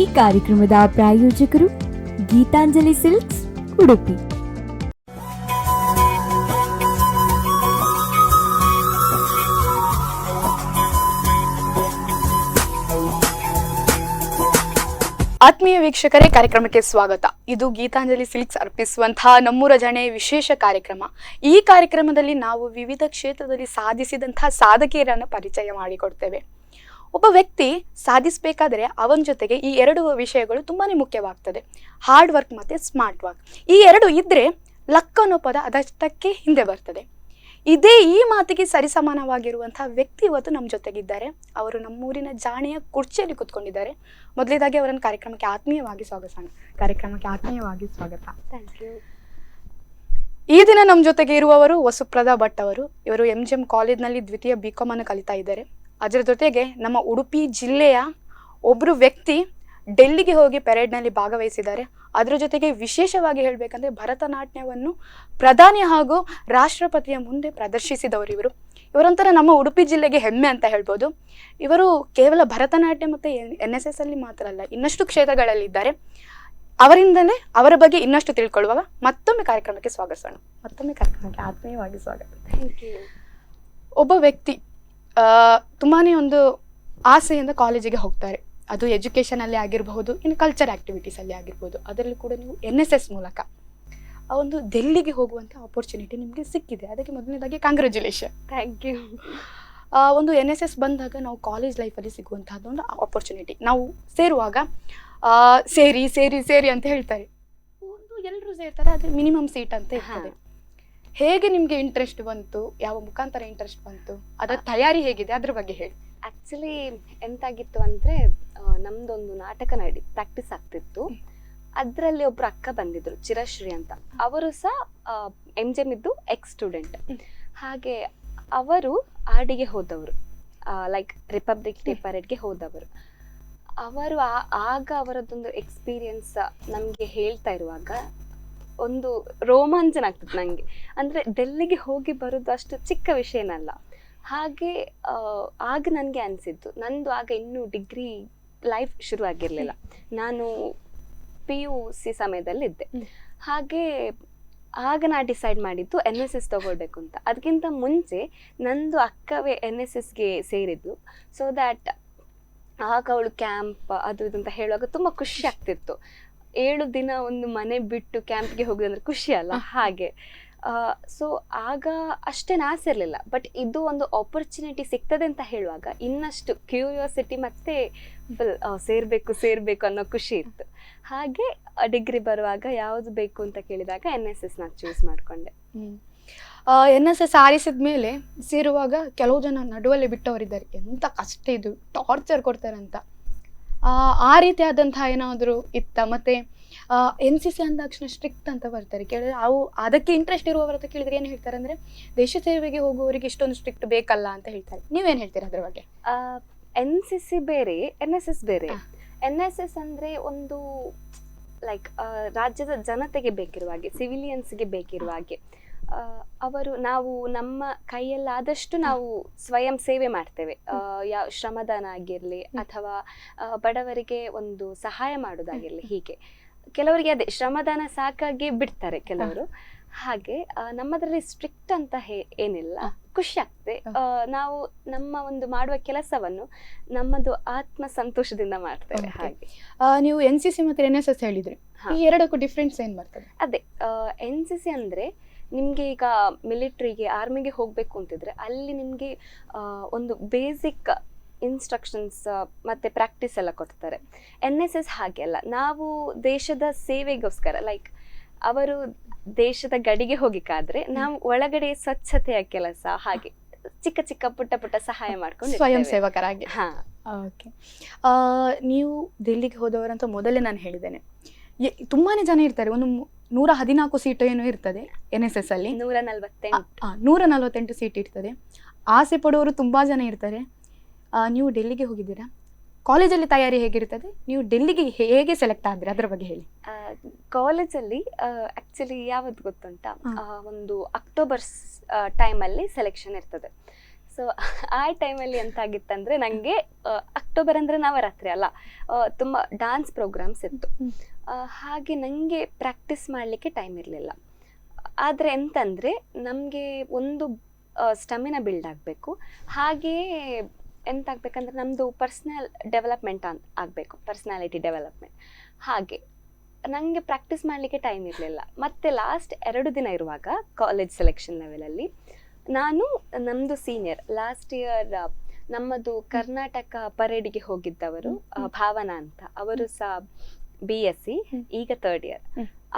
ಈ ಕಾರ್ಯಕ್ರಮದ ಪ್ರಾಯೋಜಕರು ಗೀತಾಂಜಲಿ ಸಿಲ್ಕ್ಸ್ ಉಡುಪಿ. ಆತ್ಮೀಯ ವೀಕ್ಷಕರೇ, ಕಾರ್ಯಕ್ರಮಕ್ಕೆ ಸ್ವಾಗತ. ಇದು ಗೀತಾಂಜಲಿ ಸಿಲ್ಕ್ಸ್ ಅರ್ಪಿಸುವಂತಹ ನಮ್ಮೂರ ಜನೆ ವಿಶೇಷ ಕಾರ್ಯಕ್ರಮ. ಈ ಕಾರ್ಯಕ್ರಮದಲ್ಲಿ ನಾವು ವಿವಿಧ ಕ್ಷೇತ್ರದಲ್ಲಿ ಸಾಧಿಸಿದಂತಹ ಸಾಧಕಿಯರನ್ನು ಪರಿಚಯ ಮಾಡಿಕೊಡ್ತೇವೆ. ಒಬ್ಬ ವ್ಯಕ್ತಿ ಸಾಧಿಸಬೇಕಾದ್ರೆ ಅವನ ಜೊತೆಗೆ ಈ ಎರಡು ವಿಷಯಗಳು ತುಂಬಾನೇ ಮುಖ್ಯವಾಗ್ತದೆ, ಹಾರ್ಡ್ ವರ್ಕ್ ಮತ್ತು ಸ್ಮಾರ್ಟ್ ವರ್ಕ್. ಈ ಎರಡು ಇದ್ರೆ ಲಕ್ ಅನ್ನೋ ಪದ ಅದಷ್ಟಕ್ಕೆ ಹಿಂದೆ ಬರ್ತದೆ. ಈ ಮಾತಿಗೆ ಸರಿಸಮಾನವಾಗಿರುವಂತಹ ವ್ಯಕ್ತಿ ಇವತ್ತು ನಮ್ಮ ಜೊತೆಗಿದ್ದಾರೆ. ಅವರು ನಮ್ಮೂರಿನ ಜಾಣೆಯ ಕುರ್ಚಿಯಲ್ಲಿ ಕೂತ್ಕೊಂಡಿದ್ದಾರೆ. ಮೊದಲೇದಾಗಿ ಅವರನ್ನು ಕಾರ್ಯಕ್ರಮಕ್ಕೆ ಆತ್ಮೀಯವಾಗಿ ಸ್ವಾಗತ. Thank you. ಈ ದಿನ ನಮ್ಮ ಜೊತೆಗೆ ಇರುವವರು ವಸುಪ್ರದಾ ಭಟ್ ಅವರು. ಇವರು MGM ಕಾಲೇಜ್ನಲ್ಲಿ ದ್ವಿತೀಯ BCom ಅನ್ನು ಕಲಿತಾ ಇದ್ದಾರೆ. ಅದರ ಜೊತೆಗೆ ನಮ್ಮ ಉಡುಪಿ ಜಿಲ್ಲೆಯ ಒಬ್ಬರು ವ್ಯಕ್ತಿ ಡೆಲ್ಲಿಗೆ ಹೋಗಿ ಪೆರೇಡ್ನಲ್ಲಿ ಭಾಗವಹಿಸಿದ್ದಾರೆ. ಅದರ ಜೊತೆಗೆ ವಿಶೇಷವಾಗಿ ಹೇಳಬೇಕಂದ್ರೆ ಭರತನಾಟ್ಯವನ್ನು ಪ್ರಧಾನಿ ಹಾಗೂ ರಾಷ್ಟ್ರಪತಿಯ ಮುಂದೆ ಪ್ರದರ್ಶಿಸಿದವರು ಇವರು. ಇವರೊಂಥರ ನಮ್ಮ ಉಡುಪಿ ಜಿಲ್ಲೆಗೆ ಹೆಮ್ಮೆ ಅಂತ ಹೇಳ್ಬೋದು. ಇವರು ಕೇವಲ ಭರತನಾಟ್ಯ ಮತ್ತು NSS ಅಲ್ಲಿ ಮಾತ್ರ ಅಲ್ಲ, ಇನ್ನಷ್ಟು ಕ್ಷೇತ್ರಗಳಲ್ಲಿದ್ದಾರೆ. ಅವರಿಂದಲೇ ಅವರ ಬಗ್ಗೆ ಇನ್ನಷ್ಟು ತಿಳ್ಕೊಳ್ಳುವಾಗ ಮತ್ತೊಮ್ಮೆ ಕಾರ್ಯಕ್ರಮಕ್ಕೆ ಆತ್ಮೀಯವಾಗಿ ಸ್ವಾಗತ. Thank you. ಒಬ್ಬ ವ್ಯಕ್ತಿ ತುಂಬಾನೇ ಒಂದು ಆಸೆಯಿಂದ ಕಾಲೇಜಿಗೆ ಹೋಗ್ತಾರೆ. ಅದು ಎಜುಕೇಷನಲ್ಲಿ ಆಗಿರಬಹುದು, ಇನ್ನು ಕಲ್ಚರ್ ಆ್ಯಕ್ಟಿವಿಟೀಸಲ್ಲಿ ಆಗಿರ್ಬೋದು. ಅದರಲ್ಲಿ ಕೂಡ ನೀವು NSS ಮೂಲಕ ಆ ಒಂದು ಡೆಲ್ಲಿಗೆ ಹೋಗುವಂಥ ಆಪರ್ಚುನಿಟಿ ನಿಮಗೆ ಸಿಕ್ಕಿದೆ. ಅದಕ್ಕೆ ಮೊದಲನೇದಾಗಿ ಕಂಗ್ರ್ಯಾಚುಲೇಷನ್. Thank you. ಒಂದು NSS ಬಂದಾಗ ನಾವು ಕಾಲೇಜ್ ಲೈಫಲ್ಲಿ ಸಿಗುವಂಥದ್ದು ಒಂದು ಆಪರ್ಚುನಿಟಿ. ನಾವು ಸೇರುವಾಗ ಸೇರಿ ಸೇರಿ ಸೇರಿ ಅಂತ ಹೇಳ್ತಾರೆ, ಒಂದು ಎಲ್ಲರೂ ಸೇರ್ತಾರೆ, ಅದು ಮಿನಿಮಮ್ ಸೀಟ್ ಅಂತ ಇರ್ತದೆ. ಹೇಗೆ ನಿಮಗೆ ಇಂಟ್ರೆಸ್ಟ್ ಬಂತು, ಯಾವ ಮುಖಾಂತರ ಇಂಟ್ರೆಸ್ಟ್ ಬಂತು, ಅದರ ತಯಾರಿ ಹೇಗಿದೆ, ಅದ್ರ ಬಗ್ಗೆ ಹೇಳಿ. ಆ್ಯಕ್ಚುಲಿ ಎಂತಾಗಿತ್ತು ಅಂದರೆ, ನಮ್ದೊಂದು ನಾಟಕ ಪ್ರಾಕ್ಟೀಸ್ ಆಗ್ತಿತ್ತು. ಅದರಲ್ಲಿ ಒಬ್ರು ಅಕ್ಕ ಬಂದಿದ್ರು, ಚಿರಶ್ರೀ ಅಂತ. ಅವರು ಸಹ MGM ಇದ್ದು ಸ್ಟೂಡೆಂಟ್. ಹಾಗೆ ಅವರು ಆಡಿಗೆ ಹೋದವರು, ಲೈಕ್ ರಿಪಬ್ಲಿಕ್ ಡೇ ಪರೇಡ್ಗೆ ಹೋದವರು. ಅವರು ಆಗ ಅವರದ್ದೊಂದು ಎಕ್ಸ್ಪೀರಿಯನ್ಸ್ ನಮಗೆ ಹೇಳ್ತಾ ಇರುವಾಗ ಒಂದು ರೋಮಾಂಚನ ಆಗ್ತದೆ ನನಗೆ. ಅಂದರೆ ಡೆಲ್ಲಿಗೆ ಹೋಗಿ ಬರೋದು ಅಷ್ಟು ಚಿಕ್ಕ ವಿಷಯನಲ್ಲ. ಹಾಗೆ ಆಗ ನನಗೆ ಅನಿಸಿದ್ದು, ನಂದು ಆಗ ಇನ್ನೂ ಡಿಗ್ರಿ ಲೈಫ್ ಶುರುವಾಗಿರಲಿಲ್ಲ, ನಾನು PUC ಸಮಯದಲ್ಲಿದ್ದೆ. ಹಾಗೆ ಆಗ ನಾ ಡಿಸೈಡ್ ಮಾಡಿದ್ದು NSS ತಗೊಳ್ಬೇಕು ಅಂತ. ಅದಕ್ಕಿಂತ ಮುಂಚೆ ನಂದು ಅಕ್ಕವೇ NSSಗೆ ಸೇರಿದ್ದು. ಸೊ ದ್ಯಾಟ್ ಆಗ ಅವಳು ಕ್ಯಾಂಪ್ ಅದು ಇದು ಅಂತ ಹೇಳುವಾಗ ತುಂಬ ಖುಷಿ ಆಗ್ತಿತ್ತು. 7 ದಿನ ಒಂದು ಮನೆ ಬಿಟ್ಟು ಕ್ಯಾಂಪ್ಗೆ ಹೋಗೋದಂದ್ರೆ ಖುಷಿ ಅಲ್ಲ. ಹಾಗೆ ಸೊ ಆಗ ಅಷ್ಟೇನು ಆಸೆ ಇರಲಿಲ್ಲ. ಬಟ್ ಇದು ಒಂದು ಆಪರ್ಚುನಿಟಿ ಸಿಗ್ತದೆ ಅಂತ ಹೇಳುವಾಗ ಇನ್ನಷ್ಟು ಕ್ಯೂರಿಯಾಸಿಟಿ ಮತ್ತೆ ಸೇರಬೇಕು ಅನ್ನೋ ಖುಷಿ ಇತ್ತು. ಹಾಗೆ ಡಿಗ್ರಿ ಬರುವಾಗ ಯಾವುದು ಬೇಕು ಅಂತ ಕೇಳಿದಾಗ NSS ನಾನು ಚೂಸ್ ಮಾಡಿಕೊಂಡೆ. NSS ಆರಿಸಿದ ಮೇಲೆ ಸೇರುವಾಗ ಕೆಲವು ಜನ ನಡುವಲ್ಲಿ ಬಿಟ್ಟವರಿದ್ದಾರೆ. ಎಂಥ ಕಷ್ಟ ಇದು, ಟಾರ್ಚರ್ ಕೊಡ್ತಾರೆ ಅಂತ. ಆ ರೀತಿಯಾದಂತಹ ಏನಾದರೂ ಇತ್ತ? ಮತ್ತೆ NCC ಅಂದ ತಕ್ಷಣ ಸ್ಟ್ರಿಕ್ಟ್ ಅಂತ ಬರ್ತಾರೆ. ಕೇಳಿದ್ರೆ ಅವು ಅದಕ್ಕೆ ಇಂಟ್ರೆಸ್ಟ್ ಇರುವವರ ಹತ್ರ ಕೇಳಿದ್ರೆ ಏನು ಹೇಳ್ತಾರೆ ಅಂದರೆ, ದೇಶ ಸೇವೆಗೆ ಹೋಗುವವರಿಗೆ ಇಷ್ಟೊಂದು ಸ್ಟ್ರಿಕ್ಟ್ ಬೇಕಲ್ಲ ಅಂತ ಹೇಳ್ತಾರೆ. ನೀವೇನು ಹೇಳ್ತೀರಾ ಅದ್ರ ಬಗ್ಗೆ? NCC ಬೇರೆ, NSS ಬೇರೆ. NSS ಅಂದರೆ ಒಂದು ಲೈಕ್ ರಾಜ್ಯದ ಜನತೆಗೆ ಬೇಕಿರುವ ಹಾಗೆ, ಸಿವಿಲಿಯನ್ಸ್ಗೆ ಬೇಕಿರುವ ಹಾಗೆ ನಾವು ನಮ್ಮ ಕೈಯಲ್ಲಾದಷ್ಟು ನಾವು ಸ್ವಯಂ ಸೇವೆ ಮಾಡ್ತೇವೆ. ಯಾವ ಶ್ರಮದಾನ ಆಗಿರಲಿ ಅಥವಾ ಬಡವರಿಗೆ ಒಂದು ಸಹಾಯ ಮಾಡೋದಾಗಿರಲಿ. ಹೀಗೆ ಕೆಲವರಿಗೆ ಅದೇ ಶ್ರಮದಾನ ಸಾಕಾಗಿ ಬಿಡ್ತಾರೆ ಕೆಲವರು. ಹಾಗೆ ನಮ್ಮದ್ರಲ್ಲಿ ಸ್ಟ್ರಿಕ್ಟ್ ಅಂತ ಏನಿಲ್ಲ, ಖುಷಿ ಆಗ್ತದೆ. ನಾವು ನಮ್ಮ ಒಂದು ಮಾಡುವ ಕೆಲಸವನ್ನು ನಮ್ಮದು ಆತ್ಮ ಸಂತೋಷದಿಂದ ಮಾಡ್ತೇವೆ. ಹಾಗೆ ನೀವು NCC ಮತ್ತು NSS ಹೇಳಿದ್ರಿ, ಈ ಎರಡಕ್ಕೂ ಡಿಫ್ರೆನ್ಸ್ ಏನು ಬರ್ತದೆ? ಅದೇ NCC ಅಂದರೆ ನಿಮಗೆ ಈಗ ಮಿಲಿಟ್ರಿಗೆ, ಆರ್ಮಿಗೆ ಹೋಗಬೇಕು ಅಂತಿದ್ರೆ ಅಲ್ಲಿ ನಿಮಗೆ ಒಂದು ಬೇಸಿಕ್ ಇನ್ಸ್ಟ್ರಕ್ಷನ್ಸ್ ಮತ್ತು ಪ್ರಾಕ್ಟೀಸ್ ಎಲ್ಲ ಕೊಡ್ತಾರೆ. NSS ಹಾಗೆ ಅಲ್ಲ. ನಾವು ದೇಶದ ಸೇವೆಗೋಸ್ಕರ, ಲೈಕ್ ಅವರು ದೇಶದ ಗಡಿಗೆ ಹೋಗಿಕಾದ್ರೆ ನಾವು ಒಳಗಡೆ ಸ್ವಚ್ಛತೆಯ ಕೆಲಸ, ಹಾಗೆ ಚಿಕ್ಕ ಚಿಕ್ಕ ಪುಟ್ಟ ಸಹಾಯ ಮಾಡ್ಕೊಂಡು ಸ್ವಯಂ ಸೇವಕರಾಗಿ. ಓಕೆ. ನೀವು ದಿಲ್ಲಿಗೆ ಹೋದವರಂತ ಮೊದಲೇ ನಾನು ಹೇಳಿದ್ದೇನೆ, ತುಂಬಾ ಜನ ಇರ್ತಾರೆ. ಒಂದು 114 ಸೀಟು ಏನೋ ಇರ್ತದೆ NSS ಅಲ್ಲಿ. 148 ಸೀಟ್ ಇರ್ತದೆ. ಆಸೆ ಪಡುವವರು ತುಂಬ ಜನ ಇರ್ತಾರೆ. ನೀವು ಡೆಲ್ಲಿಗೆ ಹೋಗಿದ್ದೀರಾ? ಕಾಲೇಜಲ್ಲಿ ತಯಾರಿ ಹೇಗಿರ್ತದೆ? ನೀವು ಡೆಲ್ಲಿಗೆ ಹೇಗೆ ಸೆಲೆಕ್ಟ್ ಆದ್ರಿ, ಅದರ ಬಗ್ಗೆ ಹೇಳಿ. ಕಾಲೇಜಲ್ಲಿ ಆ್ಯಕ್ಚುಲಿ ಯಾವತ್ತು ಗೊತ್ತುಂಟಾ, ಒಂದು ಅಕ್ಟೋಬರ್ ಟೈಮಲ್ಲಿ ಸೆಲೆಕ್ಷನ್ ಇರ್ತದೆ. ಸೊ ಆ ಟೈಮಲ್ಲಿ ಎಂತಾಗಿತ್ತಂದ್ರೆ ನನಗೆ ಅಕ್ಟೋಬರ್ ಅಂದರೆ ನವರಾತ್ರಿ ಅಲ್ಲ, ತುಂಬ ಡಾನ್ಸ್ ಪ್ರೋಗ್ರಾಮ್ಸ್ ಇತ್ತು. ಹಾಗೆ ನನಗೆ ಪ್ರಾಕ್ಟೀಸ್ ಮಾಡಲಿಕ್ಕೆ ಟೈಮ್ ಇರಲಿಲ್ಲ. ಆದರೆ ಎಂತಂದರೆ ನಮಗೆ ಒಂದು ಸ್ಟಮಿನಾ ಬಿಲ್ಡ್ ಆಗಬೇಕು, ಹಾಗೆಯೇ ಎಂತಾಗಬೇಕಂದ್ರೆ ನಮ್ಮದು ಪರ್ಸ್ನಲ್ ಡೆವಲಪ್ಮೆಂಟ್ ಆಗಬೇಕು, ಪರ್ಸ್ನಾಲಿಟಿ ಡೆವಲಪ್ಮೆಂಟ್. ಹಾಗೆ ನನಗೆ ಪ್ರಾಕ್ಟೀಸ್ ಮಾಡಲಿಕ್ಕೆ ಟೈಮ್ ಇರಲಿಲ್ಲ. ಮತ್ತು ಲಾಸ್ಟ್ 2 ದಿನ ಇರುವಾಗ ಕಾಲೇಜ್ ಸೆಲೆಕ್ಷನ್ ಲೆವೆಲಲ್ಲಿ ನಾನು ನಮ್ಮದು ಸೀನಿಯರ್ ಲಾಸ್ಟ್ ಇಯರ್ ನಮ್ಮದು ಕರ್ನಾಟಕ ಪರೇಡಿಗೆ ಹೋಗಿದ್ದವರು ಭಾವನಾ ಅಂತ, ಅವರು ಸಹ BSc ಈಗ 3rd ಇಯರ್.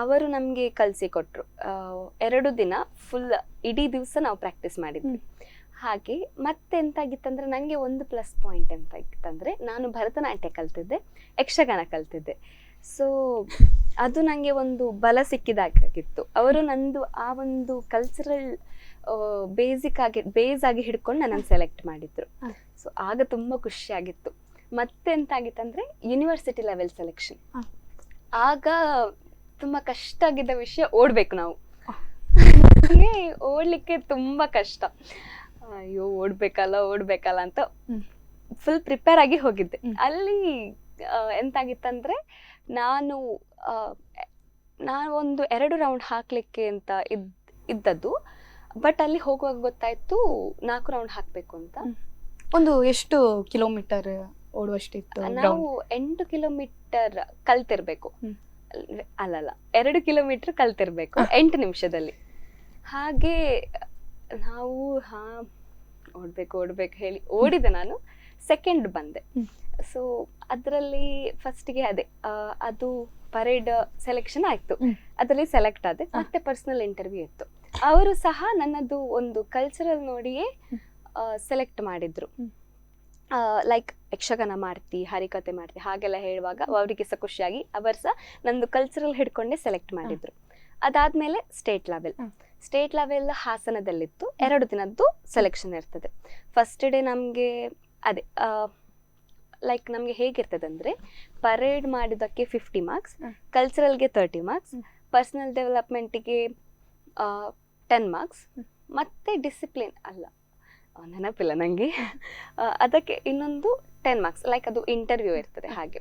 ಅವರು ನಮಗೆ ಕಲಿಸಿಕೊಟ್ರು. 2 ದಿನ ಫುಲ್ ಇಡೀ ದಿವಸ ನಾವು ಪ್ರಾಕ್ಟೀಸ್ ಮಾಡಿದ್ವಿ. ಹಾಗೆ ಮತ್ತೆ ಎಂತಾಗಿತ್ತಂದ್ರೆ ನನಗೆ ಒಂದು ಪ್ಲಸ್ ಪಾಯಿಂಟ್ ಎಂತಾಗಿತ್ತಂದರೆ ನಾನು ಭರತನಾಟ್ಯ ಕಲ್ತಿದ್ದೆ, ಯಕ್ಷಗಾನ ಕಲ್ತಿದ್ದೆ. ಸೊ ಅದು ನನಗೆ ಒಂದು ಬಲ ಸಿಕ್ಕಿದಾಗಿತ್ತು. ಅವರು ನಂದು ಆ ಒಂದು ಕಲ್ಚರಲ್ ಬೇಸ್ ಆಗಿ ಹಿಡ್ಕೊಂಡು ನನ್ನನ್ನು ಸೆಲೆಕ್ಟ್ ಮಾಡಿದ್ರು. ಸೊ ಆಗ ತುಂಬ ಖುಷಿಯಾಗಿತ್ತು. ಮತ್ತೆ ಎಂತಾಗಿತ್ತಂದ್ರೆ ಯೂನಿವರ್ಸಿಟಿ ಲೆವೆಲ್ ಸೆಲೆಕ್ಷನ್. ಆಗ ತುಂಬ ಕಷ್ಟ ಆಗಿದ್ದ ವಿಷಯ ಓಡಬೇಕು ನಾವು. ಓಡ್ಲಿಕ್ಕೆ ತುಂಬ ಕಷ್ಟ. ಅಯ್ಯೋ ಓಡ್ಬೇಕಲ್ಲ ಅಂತ ಫುಲ್ ಪ್ರಿಪೇರ್ ಆಗಿ ಹೋಗಿದ್ದೆ. ಅಲ್ಲಿ ಎಂತಾಗಿತ್ತಂದ್ರೆ ನಾನು ಒಂದು 2 ರೌಂಡ್ ಹಾಕ್ಲಿಕ್ಕೆ ಅಂತ ಇದ್ದದ್ದು. ಬಟ್ ಅಲ್ಲಿ ಹೋಗುವಾಗ ಗೊತ್ತಾಯ್ತು 4 ರೌಂಡ್ ಹಾಕ್ಬೇಕು ಅಂತ. ಒಂದು ಎಷ್ಟು ಕಿಲೋಮೀಟರ್ ಓಡುವಷ್ಟಿತ್ತು? ನಾವು 8 ಕಿಲೋಮೀಟರ್ ಕಲ್ತಿರ್ಬೇಕು. ಅಲ್ಲಲ್ಲ 2 ಕಿಲೋಮೀಟರ್ ಕಲ್ತಿರ್ಬೇಕು 8 ನಿಮಿಷದಲ್ಲಿ. ಹಾಗೆ ನಾವು ಓಡ್ಬೇಕು ಹೇಳಿ ಓಡಿದೆ. ನಾನು ಸೆಕೆಂಡ್ ಬಂದೆ. ಸೊ ಅದರಲ್ಲಿ ಫಸ್ಟಿಗೆ ಅದು ಪರೇಡ್ ಸೆಲೆಕ್ಷನ್ ಆಯ್ತು, ಅದರಲ್ಲಿ ಸೆಲೆಕ್ಟ್ ಆದೆ. ಮತ್ತೆ ಪರ್ಸನಲ್ ಇಂಟರ್ವ್ಯೂ ಇತ್ತು. ಅವರು ಸಹ ನನ್ನದು ಒಂದು ಕಲ್ಚರಲ್ ನೋಡಿಯೇ ಸೆಲೆಕ್ಟ್ ಮಾಡಿದ್ರು. ಲೈಕ್ ಯಕ್ಷಗಾನ ಮಾಡ್ತಿ, ಹರಿಕತೆ ಮಾಡ್ತಿ ಹಾಗೆಲ್ಲ ಹೇಳುವಾಗ ಅವರಿಗೆ ಸಹ ಖುಷಿಯಾಗಿ ಅವರು ಸಹ ನಂದು ಕಲ್ಚರಲ್ ಹಿಡ್ಕೊಂಡೇ ಸೆಲೆಕ್ಟ್ ಮಾಡಿದ್ರು. ಅದಾದ್ಮೇಲೆ ಸ್ಟೇಟ್ ಲೆವೆಲ್ ಹಾಸನದಲ್ಲಿತ್ತು. 2 ದಿನದ್ದು ಸೆಲೆಕ್ಷನ್ ಇರ್ತದೆ. ಫಸ್ಟ್ ಡೇ ನಮಗೆ ಲೈಕ್ ನಮಗೆ ಹೇಗಿರ್ತದೆ ಅಂದರೆ ಪರೇಡ್ ಮಾಡಿದ್ದಕ್ಕೆ 50 ಮಾರ್ಕ್ಸ್, ಕಲ್ಚರಲ್ಗೆ 30 ಮಾರ್ಕ್ಸ್, ಪರ್ಸನಲ್ ಡೆವಲಪ್ಮೆಂಟಿಗೆ 10 ಮಾರ್ಕ್ಸ್, ಮತ್ತೆ ಡಿಸಿಪ್ಲಿನ್ ನೆನಪಿಲ್ಲ ನನಗೆ, ಅದಕ್ಕೆ ಇನ್ನೊಂದು 10 ಮಾರ್ಕ್ಸ್. ಲೈಕ್ ಅದು ಇಂಟರ್ವ್ಯೂ ಇರ್ತದೆ. ಹಾಗೆ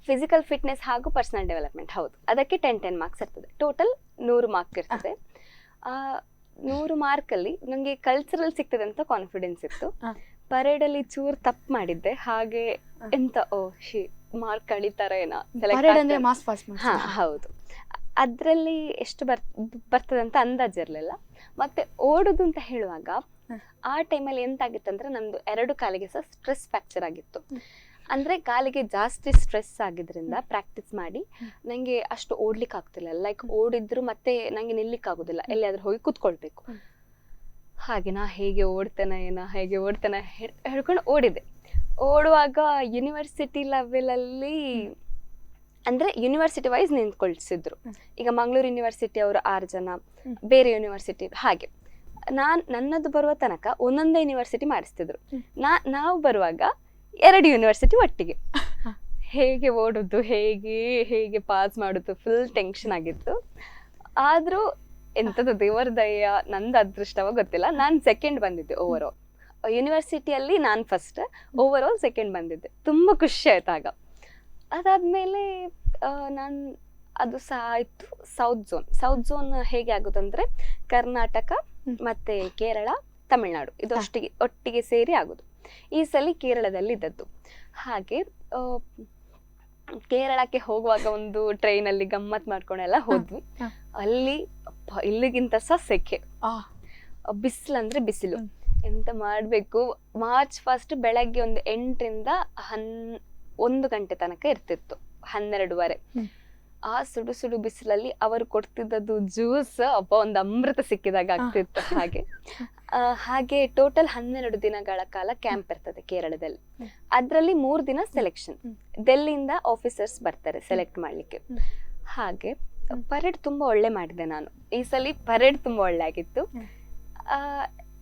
ಫಿಸಿಕಲ್ ಫಿಟ್ನೆಸ್ ಹಾಗೂ ಪರ್ಸನಲ್ ಡೆವಲಪ್ಮೆಂಟ್ ಹೌದು, ಅದಕ್ಕೆ 10 ಮಾರ್ಕ್ಸ್ ಇರ್ತದೆ. ಟೋಟಲ್ 100 ಮಾರ್ಕ್ ಇರ್ತದೆ. 100 ಮಾರ್ಕಲ್ಲಿ ನನಗೆ ಕಲ್ಚರಲ್ ಸಿಗ್ತದೆ ಅಂತ ಕಾನ್ಫಿಡೆನ್ಸ್ ಇತ್ತು. ಪರೇಡಲ್ಲಿ ಚೂರು ತಪ್ಪು ಮಾಡಿದ್ದೆ. ಹಾಗೆ ಮಾರ್ಕ್ ಕಳೀತಾರ ಏನೋ, ಹೌದು, ಅದರಲ್ಲಿ ಎಷ್ಟು ಬರ್ತದೆ ಅಂತ ಅಂದಾಜಿರಲಿಲ್ಲ. ಮತ್ತೆ ಓಡುದು ಅಂತ ಹೇಳುವಾಗ ಆ ಟೈಮಲ್ಲಿ ಎಂತಾಗಿತ್ತಂದ್ರೆ ನಂದು 2 ಕಾಲಿಗೆ ಸಹ ಸ್ಟ್ರೆಸ್ ಫ್ರಾಕ್ಚರ್ ಆಗಿತ್ತು. ಅಂದರೆ ಕಾಲಿಗೆ ಜಾಸ್ತಿ ಸ್ಟ್ರೆಸ್ ಆಗಿದ್ರಿಂದ ಪ್ರಾಕ್ಟೀಸ್ ಮಾಡಿ ನನಗೆ ಅಷ್ಟು ಓಡ್ಲಿಕ್ಕೆ ಆಗ್ತಿಲ್ಲ. ಲೈಕ್ ಓಡಿದ್ರು ಮತ್ತೆ ನನಗೆ ನಿಲ್ಲಿಕ್ಕೆ ಆಗೋದಿಲ್ಲ, ಎಲ್ಲಿಯಾದ್ರೂ ಹೋಗಿ ಕೂತ್ಕೊಳ್ಬೇಕು. ಹಾಗೆ ನಾ ಹೇಗೆ ಓಡ್ತೇನೆ ಹೇಳ್ಕೊಂಡು ಓಡಿದೆ. ಓಡುವಾಗ ಯೂನಿವರ್ಸಿಟಿ ಲೆವೆಲಲ್ಲಿ ಅಂದರೆ ಯೂನಿವರ್ಸಿಟಿ ವೈಸ್ ನಿಂತ್ಕೊಳ್ಸಿದ್ರು. ಈಗ ಮಂಗಳೂರು ಯೂನಿವರ್ಸಿಟಿ ಅವರು 6 ಜನ, ಬೇರೆ ಯೂನಿವರ್ಸಿಟಿ ಹಾಗೆ. ನನ್ನದು ಬರುವ ತನಕ ಒಂದೊಂದೇ ಯೂನಿವರ್ಸಿಟಿ ಮಾಡಿಸ್ತಿದ್ರು. ನಾವು ಬರುವಾಗ 2 ಯೂನಿವರ್ಸಿಟಿ ಒಟ್ಟಿಗೆ. ಹೇಗೆ ಓಡೋದು, ಹೇಗೆ ಪಾಸ್ ಮಾಡೋದು, ಫುಲ್ ಟೆನ್ಷನ್ ಆಗಿತ್ತು. ಆದರೂ ಎಂಥದ್ದು ದೇವರ ದಯ, ನಂದು ಅದೃಷ್ಟವ ಗೊತ್ತಿಲ್ಲ, ನಾನು ಸೆಕೆಂಡ್ ಬಂದಿದ್ದೆ ಓವರ್ ಆಲ್. ಯೂನಿವರ್ಸಿಟಿಯಲ್ಲಿ ನಾನು ಫಸ್ಟ್, ಓವರ್ ಆಲ್ ಸೆಕೆಂಡ್ ಬಂದಿದ್ದೆ. ತುಂಬ ಖುಷಿ ಆಯ್ತು ಆಗ. ಅದಾದಮೇಲೆ ಅದು ಸಹ ಆಯಿತು. ಸೌತ್ ಝೋನ್ ಹೇಗೆ ಆಗೋದಂದರೆ ಕರ್ನಾಟಕ ಮತ್ತು ಕೇರಳ, ತಮಿಳ್ನಾಡು ಇದು ಒಟ್ಟಿಗೆ ಸೇರಿ ಆಗೋದು. ಈ ಸಲ ಕೇರಳದಲ್ಲಿ ಇದ್ದದ್ದು. ಹಾಗೆ ಕೇರಳಕ್ಕೆ ಹೋಗುವಾಗ ಒಂದು ಟ್ರೈನಲ್ಲಿ ಗಮ್ಮತ್ ಮಾಡ್ಕೊಂಡೆಲ್ಲ ಹೋದ್ವಿ. ಅಲ್ಲಿ ಇಲ್ಲಿಗಿಂತ ಸಹ ಸೆಕೆ, ಬಿಸಿಲು ಅಂದರೆ ಬಿಸಿಲು. ಎಂತ ಮಾಡಬೇಕು. ಮಾರ್ಚ್ 1 ಬೆಳಗ್ಗೆ ಒಂದು 8ರಿಂದ 1 ಗಂಟೆ ತನಕ ಇರ್ತಿತ್ತು, 12:30. ಆ ಸುಡು ಬಿಸಿಲಲ್ಲಿ ಅವರು ಕೊಡ್ತಿದ್ದದ್ದು ಜ್ಯೂಸ್ ಒಂದು ಅಮೃತ ಸಿಕ್ಕಿದಾಗ ಆಗ್ತಿತ್ತು. ಹಾಗೆ ಟೋಟಲ್ 12 ದಿನಗಳ ಕಾಲ ಕ್ಯಾಂಪ್ ಇರ್ತದೆ ಕೇರಳದಲ್ಲಿ. ಅದರಲ್ಲಿ 3 ದಿನ ಸೆಲೆಕ್ಷನ್. ಡೆಲ್ಲಿಯಿಂದ ಆಫೀಸರ್ಸ್ ಬರ್ತಾರೆ ಸೆಲೆಕ್ಟ್ ಮಾಡ್ಲಿಕ್ಕೆ. ಹಾಗೆ ಪರೇಡ್ ತುಂಬಾ ಒಳ್ಳೆ ಮಾಡಿದೆ ನಾನು. ಈ ಸಲ ಪರೇಡ್ ತುಂಬಾ ಒಳ್ಳೆ ಆಗಿತ್ತು.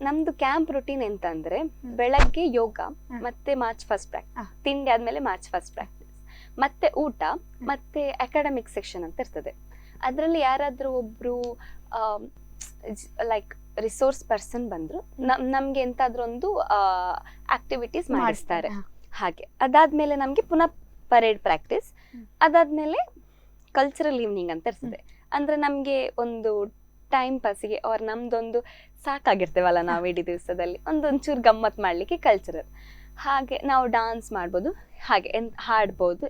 ನಮ್ದು ಕ್ಯಾಂಪ್ ರುಟೀನ್ ಎಂತ ಅಂದ್ರೆ ಬೆಳಗ್ಗೆ ಯೋಗ, ಮತ್ತೆ ಮಾರ್ಚ್ ಫಸ್ಟ್ ಪ್ರಾಕ್ಟೀಸ್, ತಿಂಡಿ ಆದ್ಮೇಲೆ ಮಾರ್ಚ್ ಫಸ್ಟ್ ಪ್ರಾಕ್ಟೀಸ್, ಮತ್ತೆ ಊಟ, ಮತ್ತೆ ಅಕಾಡೆಮಿಕ್ ಸೆಕ್ಷನ್ ಅಂತ ಇರ್ತದೆ. ಅದರಲ್ಲಿ ಯಾರಾದ್ರೂ ಒಬ್ರು ಲೈಕ್ ರಿಸೋರ್ಸ್ ಪರ್ಸನ್ ಬಂದ್ರು, ನಮ್ಗೆ ಎಂತಾದ್ರೂ ಒಂದು ಆಕ್ಟಿವಿಟೀಸ್ ಮಾಡಿಸ್ತಾರೆ. ಹಾಗೆ ಅದಾದ್ಮೇಲೆ ನಮ್ಗೆ ಪುನಃ ಪರೇಡ್ ಪ್ರಾಕ್ಟೀಸ್, ಅದಾದ್ಮೇಲೆ ಕಲ್ಚರಲ್ ಈವ್ನಿಂಗ್ ಅಂತ ಇರ್ತದೆ. ಅಂದ್ರೆ ನಮ್ಗೆ ಒಂದು ಟೈಮ್ ಪಾಸಿಗೆ ಅವ್ರ ನಮ್ದೊಂದು ಸಾಕಾಗಿರ್ತೇವಲ್ಲ ನಾವು ಇಡೀ ದಿವಸದಲ್ಲಿ ಒಂದೊಂಚೂರು ಗಮ್ಮತ್ ಮಾಡ್ಲಿಕ್ಕೆ ಕಲ್ಚರಲ್. ಹಾಗೆ ನಾವು ಡಾನ್ಸ್ ಮಾಡ್ಬೋದು, ಹಾಗೆ ಹಾಡ್ಬೋದು,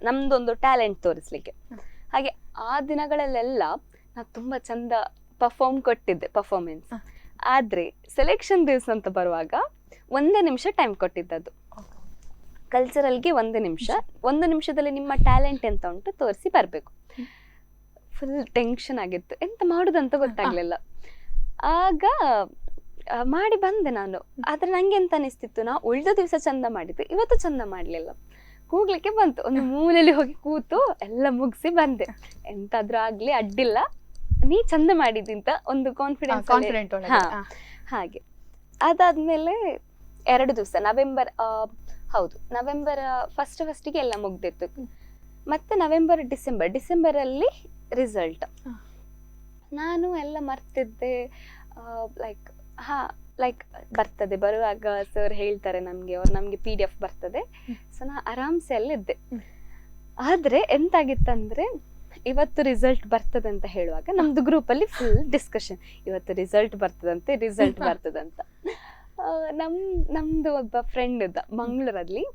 ನಮ್ದೊಂದು ಟ್ಯಾಲೆಂಟ್ ತೋರಿಸ್ಲಿಕ್ಕೆ. ಹಾಗೆ ಆ ದಿನಗಳಲ್ಲೆಲ್ಲ ನಾವು ತುಂಬಾ ಚಂದ ಪರ್ಫಾರ್ಮೆನ್ಸ್. ಆದ್ರೆ ಸೆಲೆಕ್ಷನ್ ದಿವಸ ಅಂತ ಬರುವಾಗ 1 ನಿಮಿಷ ಟೈಮ್ ಕೊಟ್ಟಿದ್ದದು. ಕಲ್ಚರಲ್ಗೆ 1 ನಿಮಿಷ, 1 ನಿಮಿಷದಲ್ಲಿ ನಿಮ್ಮ ಟ್ಯಾಲೆಂಟ್ ಎಂತ ಉಂಟು ತೋರಿಸಿ ಬರ್ಬೇಕು. ಫುಲ್ ಟೆನ್ಷನ್ ಆಗಿತ್ತು, ಎಂತ ಮಾಡುದಂತ ಗೊತ್ತಾಗ್ಲಿಲ್ಲ. ಆಗ ಮಾಡಿ ಬಂದೆ ನಾನು. ಆದ್ರೆ ನಂಗೆ ಎಂತ ಅನಿಸ್ತಿತ್ತು, ನಾ ಉಳಿದ ದಿವಸ ಚಂದ ಮಾಡಿದ್ದೆ, ಇವತ್ತು ಚಂದ ಮಾಡ್ಲಿಲ್ಲ. ಕೂಗ್ಲಿಕ್ಕೆ ಬಂತು, ಒಂದು ಮೂಲೆಯಲ್ಲಿ ಹೋಗಿ ಕೂತು ಎಲ್ಲ ಮುಗಿಸಿ ಬಂದೆ. ಎಂತಾದ್ರೂ ಆಗ್ಲಿ ಅಡ್ಡಿಲ್ಲ, ನೀ ಚಂದ ಮಾಡಿದ್ದಿಂತ ಒಂದು ಕಾನ್ಫಿಡೆಂಟ್. ಹಾಗೆ ಅದಾದ್ಮೇಲೆ 2 ದಿವಸ ನವೆಂಬರ್ ಫಸ್ಟಿಗೆ ಎಲ್ಲ ಮುಗ್ದಿತ್ತು. ಮತ್ತೆ ಡಿಸೆಂಬರ್ ಅಲ್ಲಿ ರಿಸಲ್ಟ್. ನಾನು ಎಲ್ಲ ಮರ್ತಿದ್ದೆ. ಲೈಕ್ ಬರ್ತದೆ, ಬರುವಾಗ ಸರ್ ಹೇಳ್ತಾರೆ ನಮ್ಗೆ PDF ಬರ್ತದೆ. ಸೊ ನಾ ಆರಾಮ್ಸೆ ಅಲ್ಲಿದ್ದೆ. ಆದ್ರೆ ಎಂತಾಗಿತ್ತಂದ್ರೆ, ಇವತ್ತು ರಿಸಲ್ಟ್ ಬರ್ತದೆ ಅಂತ ಹೇಳುವಾಗ ನಮ್ದು ಗ್ರೂಪ್ ಅಲ್ಲಿ ಫುಲ್ ಡಿಸ್ಕಷನ್, ಇವತ್ತು ರಿಸಲ್ಟ್ ಬರ್ತದಂತ. ನಮ್ದು ಒಬ್ಬ ಫ್ರೆಂಡ್ ಇದ್ದ ಮಂಗಳೂರಲ್ಲಿ,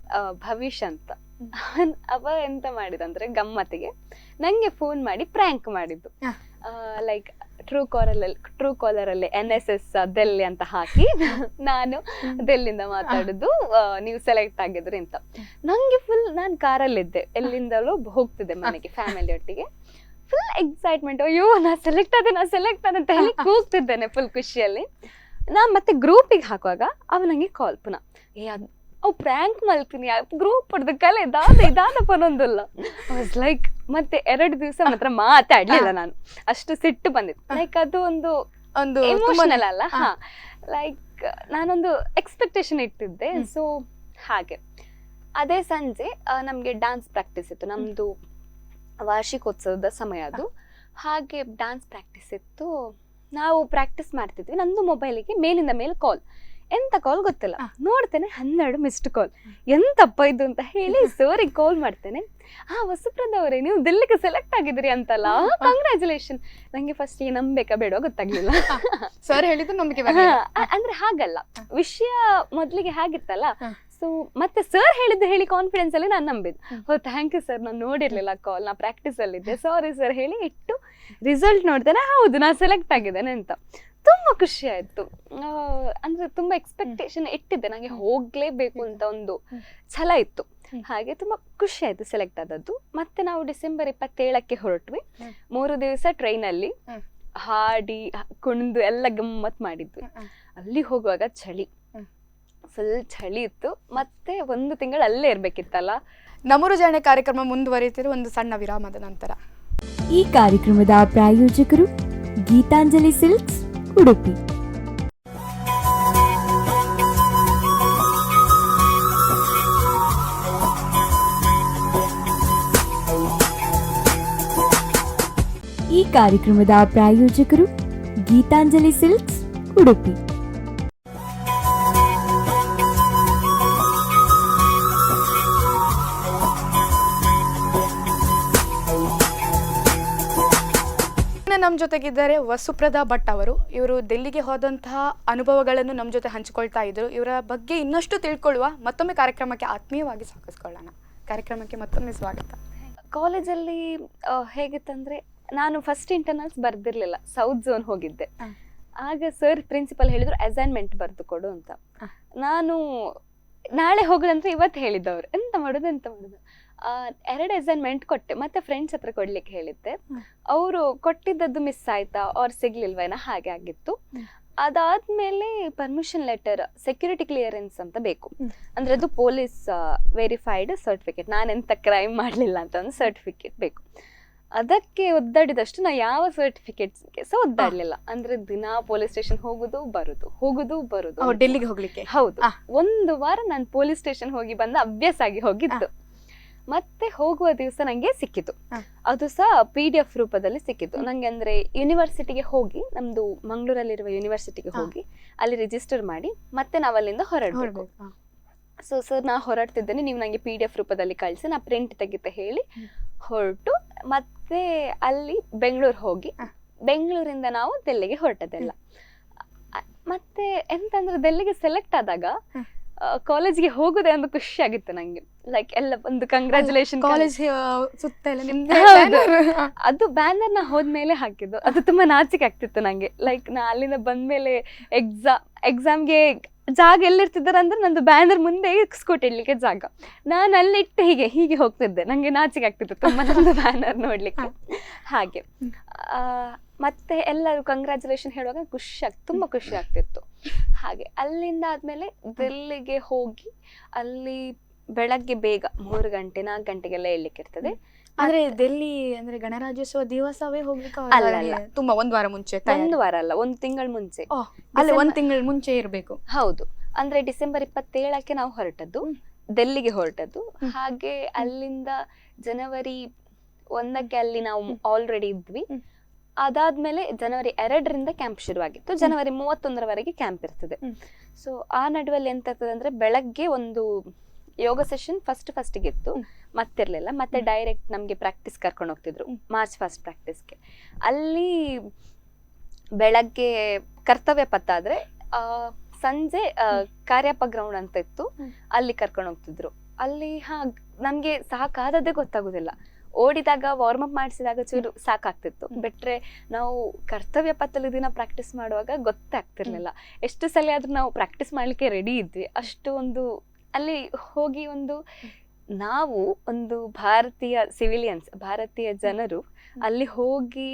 ಭವಿಷ್ ಅಂತ. ಅವ ಎಂತ ಮಾಡಿದಂದ್ರೆ ಗಮ್ಮತ್ತಿಗೆ ನಂಗೆ ಫೋನ್ ಮಾಡಿ ಪ್ರ್ಯಾಂಕ್ ಮಾಡಿದ್ದು. ಲೈಕ್ ಟ್ರೂ ಕಾಲರ್ ಅಲ್ಲಿ NSS ಡೆಲ್ಲಿ ಅಂತ ಹಾಕಿ ನಾನು ಡೆಲ್ಲಿಂದ ಮಾತಾಡುದು, ನೀವು ಸೆಲೆಕ್ಟ್ ಆಗಿದ್ರಿ ಅಂತ. ನಂಗೆ ಫುಲ್, ನಾನು ಕಾರಲ್ಲಿದ್ದೆ, ಎಲ್ಲಿಂದಲೂ ಹೋಗ್ತಿದ್ದೆ ಮನೆಗೆ ಫ್ಯಾಮಿಲಿ ಒಟ್ಟಿಗೆ. ಫುಲ್ ಎಕ್ಸೈಟ್ಮೆಂಟ್, ಅಯ್ಯೋ ನಾ ಸೆಲೆಕ್ಟ್ ಆದೆ ಅಂತ ಹೇಳಿ ಕೂಗ್ತಿದ್ದೇನೆ ಫುಲ್ ಖುಷಿಯಲ್ಲಿ. ನಾ ಮತ್ತೆ ಗ್ರೂಪಿಗೆ ಹಾಕುವಾಗ ಅವ ನಂಗೆ ಕಾಲ್ ಪುನಃ, ಅವು ಪ್ರ್ಯಾಂಕ್ ಮಾಡ್ತೀನಿ, ಗ್ರೂಪ್ ಹೊಡೆದ ಕಲೆ ಇದಾದಪ್ಪ ಅನ್ನೊಂದಿಲ್ಲ. ವಾಸ್ ಲೈಕ್ ಮತ್ತೆ 2 ದಿವಸ ಮಾತ್ರ ಮಾತಾಡ್ಲಿಲ್ಲ ನಾನು, ಅಷ್ಟು ಸಿಟ್ಟು ಬಂದಿತ್ತು. ಲೈಕ್ ಅದು ಒಂದು ಎಮೋಷನಲ್ ಅಲ್ಲ, ಲೈಕ್ ನಾನೊಂದು ಎಕ್ಸ್ಪೆಕ್ಟೇಷನ್ ಇಟ್ಟಿದ್ದೆ. ಸೊ ಹಾಗೆ ಅದೇ ಸಂಜೆ ನಮ್ಗೆ ಡಾನ್ಸ್ ಪ್ರಾಕ್ಟೀಸ್ ಇತ್ತು, ನಮ್ದು ವಾರ್ಷಿಕೋತ್ಸವದ ಸಮಯ ಅದು. ಹಾಗೆ ಡಾನ್ಸ್ ಪ್ರಾಕ್ಟೀಸ್ ಇತ್ತು, ನಾವು ಪ್ರಾಕ್ಟೀಸ್ ಮಾಡ್ತಿದ್ವಿ. ನಂದು ಮೊಬೈಲಿಗೆ ಮೇಲಿಂದ ಮೇಲೆ ಕಾಲ್, ಎಂತ ಕಾಲ್ ಗೊತ್ತಿಲ್ಲ. ನೋಡ್ತೇನೆ 12 ಮಿಸ್ಡ್ ಕಾಲ್. ಎಂತಪ್ಪ ಇದು ಅಂತ ಹೇಳಿ ಸೋರಿಗೆ ಕಾಲ್ ಮಾಡ್ತೇನೆ. ವಸುಪ್ರದ ಅವರೇ, ನೀವು ದಿಲ್ಲಿಗೆ ಸೆಲೆಕ್ಟ್ ಆಗಿದ್ರಿ ಅಂತಲ್ಲ, ಕಂಗ್ರ್ಯಾಚುಲೇಷನ್. ನಂಗೆ ಫಸ್ಟ್ ನಂಬೇಕಾ ಬೇಡ ಗೊತ್ತಾಗ್ಲಿಲ್ಲ. ಸರ್ ಹೇಳಿದ್ದು ನಂಬಿಕೆ ಅಂದ್ರೆ ಹಾಗಲ್ಲ, ವಿಷಯ ಮೊದ್ಲಿಗೆ ಹಾಗಿತ್ತಲ್ಲ. ಸೊ ಮತ್ತೆ ಸರ್ ಹೇಳಿ ಕಾನ್ಫಿಡೆನ್ಸ್ ಅಲ್ಲಿ ನಾನು ನಂಬಿದ್ದು. ಥ್ಯಾಂಕ್ ಯು ಸರ್, ನಾನು ನೋಡಿರ್ಲಿಲ್ಲ ಕಾಲ್, ನಾ ಪ್ರಾಕ್ಟೀಸ್ ಅಲ್ಲಿದ್ದೆ, ಸಾರಿ ಸರ್ ಹೇಳಿ ಇಟ್ಟು ರಿಸಲ್ಟ್ ನೋಡ್ತೇನೆ, ಹೌದು ನಾ ಸೆಲೆಕ್ಟ್ ಆಗಿದ್ದೇನೆ ಅಂತ. ತುಂಬಾ ಖುಷಿ ಆಯ್ತು. ಅಂದ್ರೆ ತುಂಬಾ ಎಕ್ಸ್ಪೆಕ್ಟೇಷನ್ ಇಟ್ಟಿದ್ದೆ, ನಂಗೆ ಹೋಗ್ಲೇಬೇಕು ಅಂತ ಒಂದು ಛಲ ಇತ್ತು. ಹಾಗೆ ತುಂಬಾ ಖುಷಿ ಆಯ್ತು ಸೆಲೆಕ್ಟ್ ಆದದ್ದು. ಮತ್ತೆ ನಾವು ಡಿಸೆಂಬರ್ 27ಕ್ಕೆ ಹೊರಟ್ವಿ. 3 ದಿವಸ ಟ್ರೈನ್ ಅಲ್ಲಿ ಹಾಡಿ ಕುಣಿದು ಎಲ್ಲ ಗಮ್ಮತ್ ಮಾಡಿದ್ವಿ. ಅಲ್ಲಿ ಹೋಗುವಾಗ ಫುಲ್ ಚಳಿ ಇತ್ತು. ಮತ್ತೆ 1 ತಿಂಗಳು ಅಲ್ಲೇ ಇರ್ಬೇಕಿತ್ತಲ್ಲ. ನಮ್ಮೂರು ಜಾಣೆ ಕಾರ್ಯಕ್ರಮ ಮುಂದುವರಿಯುತ್ತಿರುವ ಒಂದು ಸಣ್ಣ ವಿರಾಮದ ನಂತರ. ಈ ಕಾರ್ಯಕ್ರಮದ ಪ್ರಾಯೋಜಕರು ಗೀತಾಂಜಲಿ ಸಿಲ್ಕ್ಸ್, ಉಡುಪಿ. ಈ ಕಾರ್ಯಕ್ರಮದ ಪ್ರಾಯೋಜಕರು ಗೀತಾಂಜಲಿ ಸಿಲ್ಕ್ಸ್, ಉಡುಪಿ. ನಮ್ಮ ಜೊತೆಗಿದ್ದಾರೆ ವಸುಪ್ರದ ಭಟ್ ಅವರು. ಇವರು ಡೆಲ್ಲಿಗೆ ಹೋದಂತಹ ಅನುಭವಗಳನ್ನು ನಮ್ಮ ಜೊತೆ ಹಂಚಿಕೊಳ್ತಾ ಇದ್ರು. ಇವರ ಬಗ್ಗೆ ಇನ್ನಷ್ಟು ತಿಳ್ಕೊಳ್ಳುವ, ಮತ್ತೊಮ್ಮೆ ಕಾರ್ಯಕ್ರಮಕ್ಕೆ ಆತ್ಮೀಯವಾಗಿ ಸ್ವಾಗತಿಸ್ಕೊಳ್ಳೋಣ. ಕಾರ್ಯಕ್ರಮಕ್ಕೆ ಮತ್ತೊಮ್ಮೆ ಸ್ವಾಗತ. ಕಾಲೇಜಲ್ಲಿ ಹೇಗಿತ್ತಂದ್ರೆ, ನಾನು ಫಸ್ಟ್ ಇಂಟರ್ನಲ್ಸ್ ಬರ್ದಿರ್ಲಿಲ್ಲ, ಸೌತ್ ಝೋನ್ ಹೋಗಿದ್ದೆ. ಆಗ ಸರ್ ಪ್ರಿನ್ಸಿಪಲ್ ಹೇಳಿದ್ರು ಅಸೈನ್ಮೆಂಟ್ ಬರ್ದು ಕೊಡು ಅಂತ. ನಾನು ನಾಳೆ ಹೋಗುದಂತ ಇವತ್ತು ಹೇಳಿದ್ದವ್ರು, ಎಂತ ಮಾಡುದು 2 ಅಸೈನ್ಮೆಂಟ್ ಕೊಟ್ಟೆ. ಮತ್ತೆ ಫ್ರೆಂಡ್ಸ್ ಹತ್ರ ಕೊಡ್ಲಿಕ್ಕೆ ಹೇಳಿದ್ದೆ. ಅವರು ಕೊಟ್ಟಿದ್ದದ್ದು ಮಿಸ್ ಆಯ್ತಾ ಅವ್ರು ಸಿಗ್ಲಿಲ್ವೇನ, ಹಾಗೆ ಆಗಿತ್ತು. ಅದಾದ್ಮೇಲೆ ಪರ್ಮಿಷನ್ ಲೆಟರ್, ಸೆಕ್ಯೂರಿಟಿ ಕ್ಲಿಯರೆನ್ಸ್ ಅಂತ ಬೇಕು. ಅಂದ್ರೆ ಅದು ಪೊಲೀಸ್ ವೆರಿಫೈಡ್ ಸರ್ಟಿಫಿಕೇಟ್, ನಾನೆಂತ ಕ್ರೈಮ್ ಮಾಡ್ಲಿಲ್ಲ ಅಂತ ಒಂದು ಸರ್ಟಿಫಿಕೇಟ್ ಬೇಕು. ಅದಕ್ಕೆ ಒದ್ದಾಡಿದಷ್ಟು ನಾ ಯಾವ ಸರ್ಟಿಫಿಕೇಟ್ಸ್ಗೆ ಸಹ ಒದ್ದಾಡ್ಲಿಲ್ಲ. ಅಂದ್ರೆ ದಿನ ಪೊಲೀಸ್ ಸ್ಟೇಷನ್ ಹೋಗುದು ಬರುದು ಡೆಲ್ಲಿಗೆ ಹೋಗ್ಲಿಕ್ಕೆ. ಹೌದು, 1 ವಾರ ನಾನು ಪೊಲೀಸ್ ಸ್ಟೇಷನ್ ಹೋಗಿ ಬಂದ ಅಭ್ಯಾಸ ಆಗಿ ಹೋಗಿದ್ದು. ಮತ್ತೆ ಹೋಗುವ ದಿವಸ ನಂಗೆ ಸಿಕ್ಕಿತು. ಹ. ಅದು ಸಹ PDF ರೂಪದಲ್ಲಿ ಸಿಕ್ಕಿತು ನಂಗೆ. ಅಂದ್ರೆ ಯೂನಿವರ್ಸಿಟಿಗೆ ಹೋಗಿ, ನಮ್ದು ಮಂಗಳೂರಲ್ಲಿರುವ ಯೂನಿವರ್ಸಿಟಿಗೆ ಹೋಗಿ ಅಲ್ಲಿ ರಿಜಿಸ್ಟರ್ ಮಾಡಿ ಮತ್ತೆ ನಾವು ಅಲ್ಲಿಂದ ಹೊರಡ್ಬೇಕು. ಸೊ ಸರ್ ನಾ ಹೊರಡ್ತಿದ್ದೇನೆ, ನೀವು ನಂಗೆ PDF ರೂಪದಲ್ಲಿ ಕಳಿಸಿ, ನಾ ಪ್ರಿಂಟ್ ತೆಗಿತೆ ಹೇಳಿ ಹೊರಟು ಮತ್ತೆ ಅಲ್ಲಿ ಬೆಂಗಳೂರು ಹೋಗಿ ಬೆಂಗಳೂರಿಂದ ನಾವು ಡೆಲ್ಲಿಗೆ ಹೊರಟದೆಲ್ಲ. ಮತ್ತೆ ಎಂತಂದ್ರೆ ಡೆಲ್ಲಿಗೆ ಸೆಲೆಕ್ಟ್ ಆದಾಗ ಕಾಲೇಜ್ಗೆ ಹೋಗೋದೇ ಒಂದು ಖುಷಿ ಆಗಿತ್ತು ನಂಗೆ. ಲೈಕ್ ಎಲ್ಲ ಒಂದು ಕಂಗ್ರಾಚುಲೇಷನ್. ಕಾಲೇಜ್ ಸುತ್ತ ಎಲ್ಲ ನಿಮ್ದು ಅದು ಬ್ಯಾನರ್ ನ ಹೋದ್ಮೇಲೆ ಹಾಕಿದ್ದು. ಅದು ತುಂಬಾ ನಾಚಿಕೆ ಆಗ್ತಿತ್ತು ನಂಗೆ. ಲೈಕ್ ನಾ ಅಲ್ಲಿಂದ ಬಂದ್ಮೇಲೆ ಎಕ್ಸಾಮ್ಗೆ ಜಾಗ ಎಲ್ಲಿರ್ತಿದ್ದಾರೆ ಅಂದ್ರೆ ನಂದು ಬ್ಯಾನರ್ ಮುಂದೆ ಸ್ಕೂಟಿ ಇಡ್ಲಿಕ್ಕೆ ಜಾಗ, ನಾನು ಅಲ್ಲಿ ಇಟ್ಟು ಹೀಗೆ ಹೀಗೆ ಹೋಗ್ತಿದ್ದೆ. ನಂಗೆ ನಾಚಿಕೆ ಆಗ್ತಿತ್ತು ತುಂಬಾ ನಂದು ಬ್ಯಾನರ್ ನೋಡ್ಲಿಕ್ಕೆ. ಹಾಗೆ ಮತ್ತೆ ಎಲ್ಲರೂ ಕಂಗ್ರಾಚುಲೇಷನ್ ಹೇಳುವಾಗ ತುಂಬಾ ಖುಷಿ ಆಗ್ತಿತ್ತು. ಹಾಗೆ ಅಲ್ಲಿಂದ ಆದ್ಮೇಲೆ ಡೆಲ್ಲಿಗೆ ಹೋಗಿ ಅಲ್ಲಿ ಬೆಳಗ್ಗೆ ಬೇಗ 3 ಗಂಟೆ 4 ಗಂಟೆಗೆಲ್ಲ ಏಳ್ಲಿಕ್ಕೆ ಇರ್ತದೆ. ಅಂದ್ರೆ ಡೆಲ್ಲಿ ಅಂದ್ರೆ ಗಣರಾಜ್ಯೋತ್ಸವ ದಿವಸವೇ ಹೋಗ್ಲಿಕ್ಕೆ ಅಲ್ಲ. ತುಂಬಾ ಒಂದ್ ವಾರ ಮುಂಚೆ? 1 ವಾರ ಅಲ್ಲ, 1 ತಿಂಗಳ ಮುಂಚೆ. ಅಲ್ಲೇ 1 ತಿಂಗಳ ಮುಂಚೆ ಇರ್ಬೇಕು. ಹೌದು. ಅಂದ್ರೆ ಡಿಸೆಂಬರ್ 27ಕ್ಕೆ ನಾವು ಹೊರಟದ್ದು, ಡೆಲ್ಲಿಗೆ ಹೊರಟದ್ದು. ಹಾಗೆ ಅಲ್ಲಿಂದ ಜನವರಿ 1ಕ್ಕೆ ಅಲ್ಲಿ ನಾವು ಆಲ್ರೆಡಿ ಇದ್ವಿ. ಅದಾದ್ಮೇಲೆ ಜನವರಿ 2ರಿಂದ ಕ್ಯಾಂಪ್ ಶುರುವಾಗಿತ್ತು. ಜನವರಿ 31ರವರೆಗೆ ಕ್ಯಾಂಪ್ ಇರ್ತದೆ. ಸೊ ಆ ನಡುವಲ್ಲಿ ಎಂತ ಆಗ್ತದೆ ಅಂದ್ರೆ ಬೆಳಗ್ಗೆ ಒಂದು ಯೋಗ ಸೆಷನ್ ಫಸ್ಟ್ಗೆ ಇತ್ತು, ಮತ್ತಿರ್ಲಿಲ್ಲ. ಮತ್ತೆ ಡೈರೆಕ್ಟ್ ನಮ್ಗೆ ಪ್ರಾಕ್ಟೀಸ್ ಕರ್ಕೊಂಡು ಹೋಗ್ತಿದ್ರು, ಮಾರ್ಚ್ ಫಾಸ್ಟ್ ಪ್ರಾಕ್ಟೀಸ್ಗೆ. ಅಲ್ಲಿ ಬೆಳಗ್ಗೆ ಕರ್ತವ್ಯ ಪಥ ಆದ್ರೆ ಸಂಜೆ ಕಾರ್ಯಪ್ಪ ಗ್ರೌಂಡ್ ಅಂತ ಇತ್ತು, ಅಲ್ಲಿ ಕರ್ಕೊಂಡು ಹೋಗ್ತಿದ್ರು. ಅಲ್ಲಿ ನಮ್ಗೆ ಸಾಕಾದದ್ದೇ ಗೊತ್ತಾಗುದಿಲ್ಲ. ಓಡಿದಾಗ ವಾರ್ಮ್ ಅಪ್ ಮಾಡಿಸಿದಾಗ ಚೂರು ಸಾಕಾಗ್ತಿತ್ತು, ಬಿಟ್ರೆ ನಾವು ಕರ್ತವ್ಯ ಪಥದಲ್ಲಿ ದಿನ ಪ್ರಾಕ್ಟೀಸ್ ಮಾಡುವಾಗ ಗೊತ್ತಾಗ್ತಿರ್ಲಿಲ್ಲ. ಎಷ್ಟು ಸಲ ಆದ್ರೂ ನಾವು ಪ್ರಾಕ್ಟೀಸ್ ಮಾಡ್ಲಿಕ್ಕೆ ರೆಡಿ ಇದ್ವಿ. ಅಷ್ಟು ಒಂದು ಅಲ್ಲಿ ಹೋಗಿ ನಾವು ಒಂದು ಭಾರತೀಯ ಸಿವಿಲಿಯನ್ಸ್, ಭಾರತೀಯ ಜನರು ಅಲ್ಲಿ ಹೋಗಿ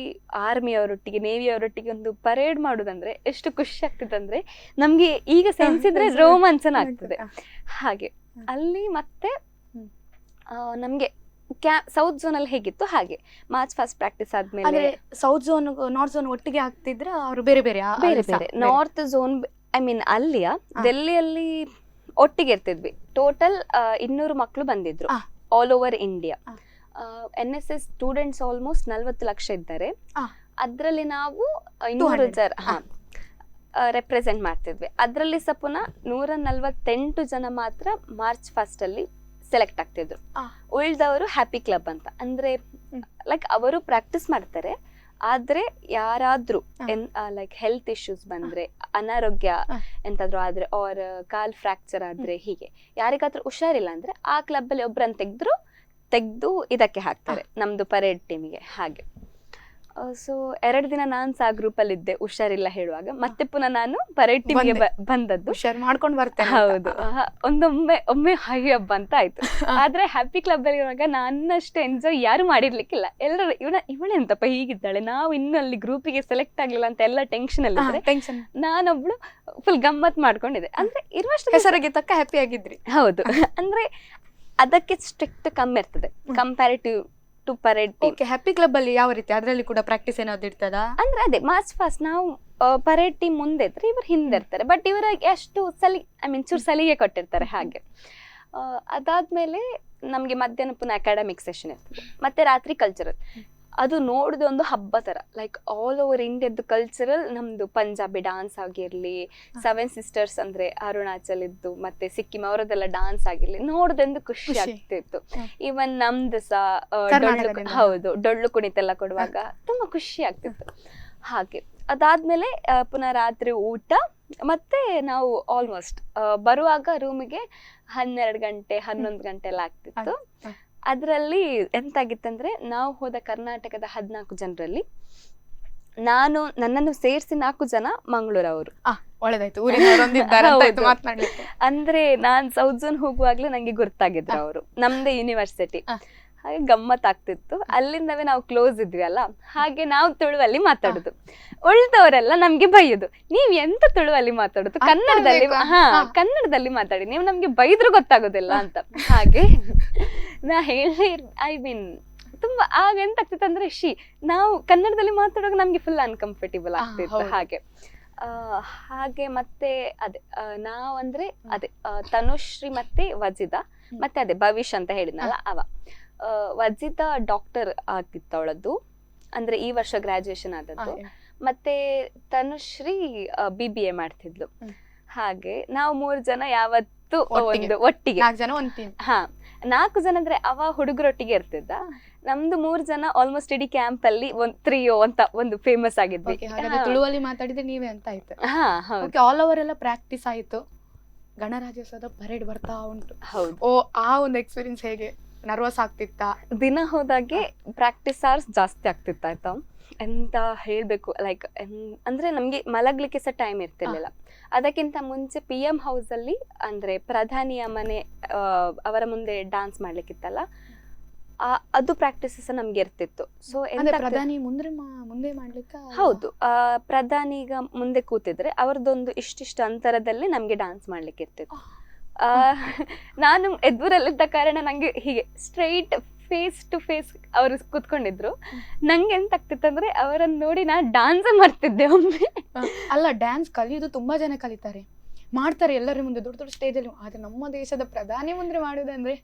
ಆರ್ಮಿಯವರೊಟ್ಟಿಗೆ ನೇವಿಯವರೊಟ್ಟಿಗೆ ಒಂದು ಪರೇಡ್ ಮಾಡುದಂದ್ರೆ ಎಷ್ಟು ಖುಷಿ ಆಗ್ತದಂದ್ರೆ ನಮ್ಗೆ ಈಗ ಸೆನ್ಸಿದ್ರೆ ರೋಮಾಂಚನ ಆಗ್ತದೆ. ಹಾಗೆ ಅಲ್ಲಿ ಮತ್ತೆ ನಮ್ಗೆ ಸೌತ್ ಝೋನ್ ಅಲ್ಲಿ ಹೇಗಿತ್ತು ಹಾಗೆ ಮಾರ್ಚ್ ಫಾಸ್ಟ್ ಪ್ರಾಕ್ಟೀಸ್ ಆದ್ಮೇಲೆ ಸೌತ್ ಝೋನ್ ನಾರ್ತ್ ಝೋನ್ ಒಟ್ಟಿಗೆ ಆಗ್ತಿದ್ರ ಅವ್ರು ಬೇರೆ ಬೇರೆ ನಾರ್ತ್ ಝೋನ್ ಐ ಮೀನ್ ಅಲ್ಲಿಯ ಡೆಲ್ಲಿಯಲ್ಲಿ ಒಟ್ಟಿಗೆ ಇರ್ತಿದ್ವಿ. ಟೋಟಲ್ 200 ಮಕ್ಕಳು ಬಂದಿದ್ರು all over India. NSS students almost 40 lakh ಇದ್ದಾರೆ. ಅದ್ರಲ್ಲಿ ನಾವು 200 ಜನ ರೆಪ್ರೆಸೆಂಟ್ ಮಾಡ್ತಿದ್ವಿ. ಅದ್ರಲ್ಲಿ ಸಹ ಪುನಃ 148 ಜನ ಮಾತ್ರ ಮಾರ್ಚ್ ಫಸ್ಟ್ ಅಲ್ಲಿ ಸೆಲೆಕ್ಟ್ ಆಗ್ತಿದ್ರು. ಉಳಿದವರು ಹ್ಯಾಪಿ ಕ್ಲಬ್ ಅಂತ, ಅಂದ್ರೆ ಲೈಕ್ ಅವರು ಪ್ರಾಕ್ಟೀಸ್ ಮಾಡ್ತಾರೆ, ಆದ್ರೆ ಯಾರಾದ್ರೂ ಲೈಕ್ ಹೆಲ್ತ್ ಇಶ್ಯೂಸ್ ಬಂದ್ರೆ, ಅನಾರೋಗ್ಯ ಎಂತಾದ್ರೂ ಆದ್ರೆ, ಆರ್ ಕಾಲ್ ಫ್ರಾಕ್ಚರ್ ಆದ್ರೆ, ಹೀಗೆ ಯಾರಿಗಾದ್ರೂ ಹುಷಾರಿಲ್ಲ ಅಂದ್ರೆ ಆ ಕ್ಲಬ್ ಅಲ್ಲಿ ಒಬ್ರನ್ನ ತೆಗ್ದು ಇದಕ್ಕೆ ಹಾಕ್ತಾರೆ, ನಮ್ದು ಪರೇಡ್ ಟೀಮಿಗೆ. ಹಾಗೆ ಸೊ 2 ದಿನ ನಾನ್ ಸಹ ಗ್ರೂಪ್ ಅಲ್ಲಿ ಇದ್ದೆ ಹುಷಾರಿಲ್ಲ ಹೇಳುವಾಗ. ಮತ್ತೆ ಪುನಃ ನಾನು ಪರೇಡ್ ಟೀಮ್ಗೆ ಬಂದದ್ದು. ಹುಷಾರ್ ಮಾಡ್ಕೊಂಡು ಬರ್ತೇನೆ. ಹೌದು. ಒಮ್ಮೆ ಹಾಗೆ ಹಬ್ಬ ಅಂತ ಆಯ್ತು. ಆದ್ರೆ ಹ್ಯಾಪಿ ಕ್ಲಬ್ ಅಲ್ಲಿ ಇರುವಾಗ ನನ್ನಷ್ಟು ಎಂಜಾಯ್ ಯಾರು ಮಾಡಿರ್ಲಿಕ್ಕಿಲ್ಲ. ಎಲ್ಲರೂ ಇವಳೆಂತಪ್ಪ ಹೀಗಿದ್ದಾಳೆ, ನಾವು ಇನ್ನು ಅಲ್ಲಿ ಗ್ರೂಪಿಗೆ ಸೆಲೆಕ್ಟ್ ಆಗ್ಲಿಲ್ಲ ಅಂತ ಎಲ್ಲ ಟೆನ್ಷನ್ ಅಲ್ಲಿ ಇದ್ರೆ, ನಾನೊಬ್ಳು ಫುಲ್ ಗಮ್ಮತ್ ಮಾಡ್ಕೊಂಡಿದ್ದೆ. ಅಂದ್ರೆ ಇರುವಷ್ಟು ಹೆಸರಿಗೆ ತಕ್ಕ ಹ್ಯಾಪಿ ಆಗಿದ್ರಿ. ಹೌದು. ಅಂದ್ರೆ ಅದಕ್ಕೆ ಸ್ಟ್ರಿಕ್ಟ್ ಕಮ್ಮಿ ಇರ್ತದೆ comparative to parade team. Happy club ಅಲ್ಲಿ ಯಾವ ರೀತಿ? ಅದ್ರಲ್ಲಿ ಕೂಡ ಪ್ರಾಕ್ಟೀಸ್ ಏನಾದ್ರು ಇರ್ತದಾ? ಅಂದ್ರೆ ಅದೇ ಮಾರ್ಚ್ ಫಾಸ್ಟ್ ನಾವು ಪರೇಡ್ ಟೀಮ್ ಮುಂದೆ ಇದ್ರೆ ಇವ್ರು ಹಿಂದೆ ಇರ್ತಾರೆ, ಬಟ್ ಇವರಿಗೆ ಅಷ್ಟು ಚೂರು ಸಲಿಗೆ ಕೊಟ್ಟಿರ್ತಾರೆ. ಹಾಗೆ ಅದಾದ್ಮೇಲೆ ನಮ್ಗೆ ಮಧ್ಯಾಹ್ನ ಪುನಃ ಅಕಾಡೆಮಿಕ್ ಸೆಷನ್ ಇರ್ತದೆ, ಮತ್ತೆ ರಾತ್ರಿ ಕಲ್ಚರಲ್. ಅದು ನೋಡುದು ಒಂದು ಹಬ್ಬ ತರ. ಲೈಕ್ ಆಲ್ ಓವರ್ ಇಂಡಿಯಾದ್ದು ಕಲ್ಚರಲ್, ನಮ್ದು ಪಂಜಾಬಿ ಡಾನ್ಸ್ ಆಗಿರ್ಲಿ, 7 ಸಿಸ್ಟರ್ಸ್ ಅಂದ್ರೆ ಅರುಣಾಚಲ್ ಇದ್ದು ಮತ್ತೆ ಸಿಕ್ಕಿಂ ಅವರದೆಲ್ಲ ಡಾನ್ಸ್ ಆಗಿರ್ಲಿ, ನೋಡುದೊಂದು ಖುಷಿ ಆಗ್ತಿತ್ತು. ಈವನ್ ನಮ್ದು ಸಹ ಹೌದು ಡೊಳ್ಳು ಕುಣಿತೆಲ್ಲ ಕೊಡುವಾಗ ತುಂಬಾ ಖುಷಿ ಆಗ್ತಿತ್ತು. ಹಾಗೆ ಅದಾದ್ಮೇಲೆ ಪುನಃ ರಾತ್ರಿ ಊಟ, ಮತ್ತೆ ನಾವು ಆಲ್ಮೋಸ್ಟ್ ಬರುವಾಗ ರೂಮಿಗೆ 12 ಗಂಟೆ 11 ಗಂಟೆ ಎಲ್ಲ ಆಗ್ತಿತ್ತು. ಅದರಲ್ಲಿ ಎಂತಾಗಿತ್ತಂದ್ರೆ, ನಾವು ಹೋದ ಕರ್ನಾಟಕದ 14 ಜನರಲ್ಲಿ ನನ್ನನ್ನು ಸೇರಿಸಿ 4 ಜನ ಮಂಗಳೂರವರು. ಒಳ್ಳೆದಾಯ್ತು. ಅಂದ್ರೆ ನಾನ್ ಸೌತ್ ಝೋನ್ ಹೋಗುವಾಗ್ಲೇ ನಂಗೆ ಗೊತ್ತಾಗಿದ್ರು ಅವರು, ನಮ್ದೇ ಯೂನಿವರ್ಸಿಟಿ. ಹಾಗೆ ಗಮ್ಮತ್ ಆಗ್ತಿತ್ತು. ಅಲ್ಲಿಂದವೇ ನಾವು ಕ್ಲೋಸ್ ಇದ್ವಿ ಅಲ್ಲ, ಹಾಗೆ ನಾವು ತುಳುವಲ್ಲಿ ಮಾತಾಡುದು, ಉಳಿದವರೆಲ್ಲ ನಮ್ಗೆ ಬೈಯುದು, ನೀವ್ ಎಂತ ತುಳುವಲ್ಲಿ ಮಾತಾಡುದು, ಕನ್ನಡದಲ್ಲಿ ಮಾತಾಡಿ, ನೀವು ನಮ್ಗೆ ಬೈದ್ರು ಗೊತ್ತಾಗೋದಿಲ್ಲ ಅಂತ. ಹಾಗೆ ನಾ ಐ ಮೀನ್ ತುಂಬಾ ಆಗ ಎಂತ ಆಗ್ತಿತ್ತು ಅಂದ್ರೆ ನಾವು ಕನ್ನಡದಲ್ಲಿ ಮಾತಾಡುವಾಗ ನಮ್ಗೆ ಫುಲ್ ಅನ್ಕಂಫರ್ಟೇಬಲ್ ಆಗ್ತಿತ್ತು. ಹಾಗೆ ಹಾಗೆ ಮತ್ತೆ ಅದೇ ನಾವಂದ್ರೆ ಅದೇ ತನುಶ್ರೀ ಮತ್ತೆ ವಜಿದಾ ಮತ್ತೆ ಅದೇ ಭವಿಷ್ ಅಂತ ಹೇಳಿದ್ನಲ್ಲ ವಜಿದಾ ಡಾಕ್ಟರ್ ಆಗಿತ್ತು ಅವಳದ್ದು, ಅಂದ್ರೆ ಈ ವರ್ಷ ಗ್ರಾಜುಯೇಷನ್ ಆದದ್ದು. ಮತ್ತೆ ತನುಶ್ರೀ BBA ಮಾಡ್ತಿದ್ಲು. ಹಾಗೆ ನಾವು 3 ಜನ ಯಾವತ್ತು ಒಂದು ಒಟ್ಟಿಗೆ 4 ಜನ ಅಂದ್ರೆ ಅವ ಹುಡುಗರೊಟ್ಟಿಗೆ ಇರ್ತಿದ್ದ. ನಮ್ದು 3 ಜನ ಆಲ್ಮೋಸ್ಟ್ ಇಡೀ ಕ್ಯಾಂಪ್ ಅಲ್ಲಿ ಒಂದು ಟ್ರಿಯೋ ಅಂತ ಒಂದು ಫೇಮಸ್ ಆಗಿದ್ವಿ. ತುಳುವಲ್ಲಿ ಮಾತಾಡಿದ್ರೆ ನೀವೇ ಅಂತ ಆಯ್ತು. ಆಲ್ ಓವರ್ ಎಲ್ಲ ಪ್ರಾಕ್ಟೀಸ್ ಆಯ್ತು, ಗಣರಾಜ್ಯೋತ್ಸವದ ಪರೇಡ್ ಬರ್ತಾ ಉಂಟು. ಹೌದು. ಆ ಒಂದು ಎಕ್ಸ್ಪೀರಿಯನ್ಸ್ ಹೇಗೆ? ನರ್ವಸ್ ಆಗ್ತಿತ್ತಾ? ದಿನ ಹೋದಾಗೆ ಪ್ರಾಕ್ಟೀಸ್ ಅವರ್ಸ್ ಜಾಸ್ತಿ ಆಗ್ತಿತ್ತು ಆಯ್ತಾ. ಎಂತ ಹೇಳ್ಬೇಕು, ಲೈಕ್ ಅಂದ್ರೆ ನಮ್ಗೆ ಮಲಗ್ಲಿಕ್ಕೆ ಸಹ ಟೈಮ್ ಇರ್ತಿರ್ಲಿಲ್ಲ. ಅದಕ್ಕಿಂತ ಮುಂಚೆ PM ಹೌಸ್ ಅಲ್ಲಿ ಅಂದ್ರೆ ಪ್ರಧಾನಿಯ ಮನೆ ಅವರ ಮುಂದೆ ಡಾನ್ಸ್ ಮಾಡ್ಲಿಕ್ಕಿತ್ತಲ್ಲ, ಅದು ಪ್ರಾಕ್ಟೀಸಸ್ ನಮ್ಗೆ ಇರ್ತಿತ್ತು. ಸೊ ಪ್ರಧಾನಿ ಮುಂದೆ ಮಾಡ್ಲಿಕ್ಕೆ ಹೌದು, ಪ್ರಧಾನಿಗ ಮುಂದೆ ಕೂತಿದ್ರೆ ಅವ್ರದ್ದೊಂದು ಇಷ್ಟಿಷ್ಟು ಅಂತರದಲ್ಲಿ ನಮ್ಗೆ ಡಾನ್ಸ್ ಮಾಡ್ಲಿಕ್ಕೆ ಇರ್ತಿತ್ತು. ನಾನು ಎದುರಲ್ಲಿದ್ದ ಕಾರಣ ನಂಗೆ ಹೀಗೆ ಸ್ಟ್ರೈಟ್ ಫೇಸ್ ಟು ಫೇಸ್ ಅವರು ಕೂತ್ಕೊಂಡಿದ್ರು. ನಂಗೆ ಎಂತ ಆಗ್ತಿತ್ತು ಅಂದ್ರೆ ಅವರನ್ನು ನೋಡಿ ನಾನು ಡಾನ್ಸ್ ಮಾಡ್ತಿದ್ದೆ ಒಮ್ಮೆ. ಅಲ್ಲ, ಡ್ಯಾನ್ಸ್ ಕಲಿಯೋದು ತುಂಬಾ ಜನ ಕಲಿತಾರೆ, ಮಾಡ್ತಾರೆ ಎಲ್ಲರ ಮುಂದೆ ದೊಡ್ಡ ದೊಡ್ಡ ಸ್ಟೇಜ್ ಅಲ್ಲಿ. ಆದ್ರೆ ನಮ್ಮ ದೇಶದ ಪ್ರಧಾನಿ ಮುಂದೆ ಮಾಡುದಂದ್ರೆ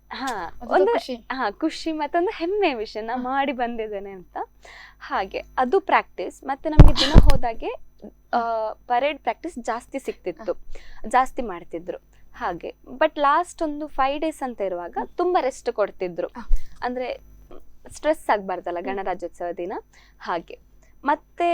ಖುಷಿ ಮತ್ತೊಂದು ಹೆಮ್ಮೆ ವಿಷಯ, ನಾ ಮಾಡಿ ಬಂದಿದ್ದೇನೆ ಅಂತ. ಹಾಗೆ ಅದು ಪ್ರಾಕ್ಟೀಸ್. ಮತ್ತೆ ನಮ್ಗೆ ದಿನ ಹೋದಾಗೆ ಪರೇಡ್ ಪ್ರಾಕ್ಟೀಸ್ ಜಾಸ್ತಿ ಸಿಕ್ತಿತ್ತು, ಜಾಸ್ತಿ ಮಾಡ್ತಿದ್ರು. ಹಾಗೆ ಬಟ್ ಲಾಸ್ಟ್ ಒಂದು 5 days ಅಂತ ಇರುವಾಗ ತುಂಬಾ ರೆಸ್ಟ್ ಕೊಡ್ತಿದ್ರು, ಅಂದ್ರೆ ಸ್ಟ್ರೆಸ್ ಆಗ್ಬಾರ್ದಲ್ಲ ಗಣರಾಜ್ಯೋತ್ಸವ ದಿನ. ಹಾಗೆ ಮತ್ತೆ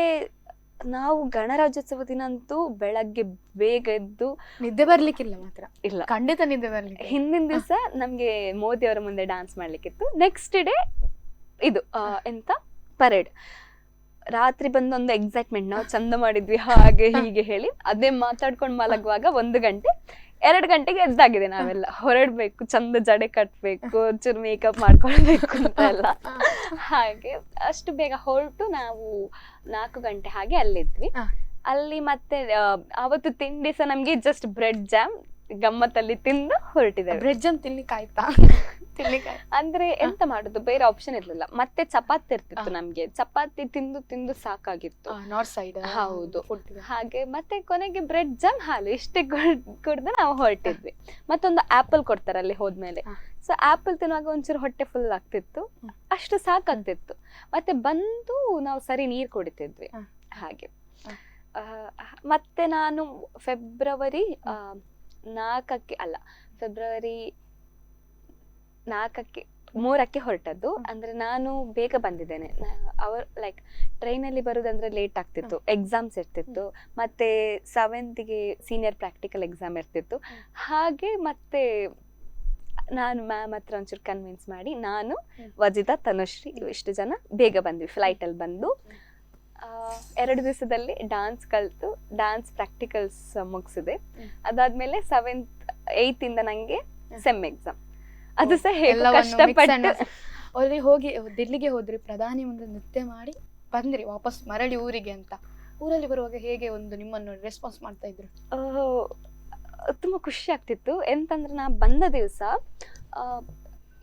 ನಾವು ಗಣರಾಜ್ಯೋತ್ಸವ ದಿನ ಅಂತೂ ಬೆಳಗ್ಗೆ ಬೇಗ ಎದ್ದು ನಿದ್ದೆ ಬರ್ಲಿಕ್ಕಿಲ್ಲ, ಮಾತ್ರ ಇಲ್ಲ ಖಂಡಿತ ನಿದ್ದೆ ಬರ್ಲಿಕ್ಕೆ. ಹಿಂದಿನ ದಿವಸ ನಮ್ಗೆ ಮೋದಿ ಅವರ ಮುಂದೆ ಡಾನ್ಸ್ ಮಾಡ್ಲಿಕ್ಕಿತ್ತು. ನೆಕ್ಸ್ಟ್ ಡೇ ಇದು ಎಂತ ಪರೇಡ್. ರಾತ್ರಿ ಬಂದೊಂದು ಎಕ್ಸೈಟ್ಮೆಂಟ್, ನಾವು ಚಂದ ಮಾಡಿದ್ವಿ ಹಾಗೆ ಹೀಗೆ ಹೇಳಿ ಅದೇ ಮಾತಾಡ್ಕೊಂಡು ಮಲಗುವಾಗ 1 ಗಂಟೆ 2 ಗಂಟೆಗೆ ಎದ್ದಾಗಿದೆ. ನಾವೆಲ್ಲ ಹೊರಡ್ಬೇಕು, ಚಂದ ಜಡೆ ಕಟ್ಬೇಕು, ಚೂರು ಮೇಕಪ್ ಮಾಡ್ಕೊಳ್ಬೇಕು ಅಂತ ಎಲ್ಲ. ಹಾಗೆ ಅಷ್ಟು ಬೇಗ ಹೊರಟು ನಾವು 4 ಗಂಟೆ ಹಾಗೆ ಅಲ್ಲಿದ್ವಿ. ಅಲ್ಲಿ ಮತ್ತೆ ಅವತ್ತು ತಿಂಡಿ ಸಹ ನಮ್ಗೆ ಜಸ್ಟ್ ಬ್ರೆಡ್ ಜಾಮ್ ಗಮ್ಮತ್ತಲ್ಲಿ ತಿಂದು ಹೊರಟಿದ್ದೇವೆ. ಬ್ರೆಡ್ ಜಾಮ್ ತಿನ್ಲಿಕ್ಕೆ ಆಯ್ತಾ? ಅಂದ್ರೆ ಎಂತ ಮಾಡುದು, ಬೇರೆ ಆಪ್ಷನ್ ಇರ್ಲಿಲ್ಲ. ಮತ್ತೆ ಚಪಾತಿ ಇರ್ತಿತ್ತು ನಮ್ಗೆ, ಚಪಾತಿ ತಿಂದು ತಿಂದು ಸಾಕಾಗಿತ್ತು ನಾರ್ತ್ ಸೈಡ್. ಹೌದು. ಹಾಗೆ ಮತ್ತೆ ಕೊನೆಗೆ ಬ್ರೆಡ್ ಜಾಮ್ ಹಾಲು ಇಷ್ಟೇ ಕುಡ್ದು ನಾವು ಹೊರಟಿದ್ವಿ. ಮತ್ತೊಂದು ಆಪಲ್ ಕೊಡ್ತಾರೆ ಅಲ್ಲಿ ಹೋದ್ಮೇಲೆ. ಸೊ ಆಪಲ್ ತಿನ್ನುವಾಗ ಒಂಚೂರು ಹೊಟ್ಟೆ ಫುಲ್ ಆಗ್ತಿತ್ತು, ಅಷ್ಟು ಸಾಕಾಗ್ತಿತ್ತು. ಮತ್ತೆ ಬಂದು ನಾವು ಸರಿ ನೀರ್ ಕುಡಿತಿದ್ವಿ. ಹಾಗೆ ಮತ್ತೆ ನಾನು ಫೆಬ್ರವರಿ 3ಕ್ಕೆ ಹೊರಟದ್ದು. ಅಂದ್ರೆ ನಾನು ಬೇಗ ಬಂದಿದ್ದೇನೆ. ಅವರು ಲೈಕ್ ಟ್ರೈನಲ್ಲಿ ಬರುದಂದ್ರೆ ಲೇಟ್ ಆಗ್ತಿತ್ತು, ಎಕ್ಸಾಮ್ಸ್ ಇರ್ತಿತ್ತು, ಮತ್ತೆ 7th ಸೀನಿಯರ್ ಪ್ರಾಕ್ಟಿಕಲ್ ಎಕ್ಸಾಮ್ ಇರ್ತಿತ್ತು. ಹಾಗೆ ಮತ್ತೆ ನಾನು ಮ್ಯಾಮ್ ಹತ್ರ ಒಂಚೂರು ಕನ್ವಿನ್ಸ್ ಮಾಡಿ ನಾನು ವಜಿದಾ ತನುಶ್ರೀ ಇಷ್ಟು ಜನ ಬೇಗ ಬಂದ್ವಿ. ಫ್ಲೈಟಲ್ಲಿ ಬಂದು 2 ದಿವಸದಲ್ಲಿ ಡಾನ್ಸ್ ಕಲಿತು ಡಾನ್ಸ್ ಪ್ರಾಕ್ಟಿಕಲ್ಸ್ ಮುಗಿಸಿದೆ. ಅದಾದ್ಮೇಲೆ 7th 8th ಇಂದ ನಂಗೆ ಸೆಮ್ ಎಕ್ಸಾಮ್. ಅದು ಸಹ ಕಷ್ಟಪಟ್ಟು ಅಲ್ಲಿ ಹೋಗಿ ದಿಲ್ಲಿಗೆ ಹೋದ್ರಿ, ಪ್ರಧಾನಿ ಮುಂದೆ ನೃತ್ಯ ಮಾಡಿ ಬಂದ್ರಿ ವಾಪಸ್ ಮರಳಿ ಊರಿಗೆ ಅಂತ. ಊರಲ್ಲಿ ಬರುವಾಗ ಹೇಗೆ ಒಂದು ನಿಮ್ಮನ್ನು ರೆಸ್ಪಾನ್ಸ್ ಮಾಡ್ತಾ ಇದ್ರು? ತುಂಬಾ ಖುಷಿ ಆಗ್ತಿತ್ತು. ಎಂತಂದ್ರೆ ನಾ ಬಂದ ದಿವಸ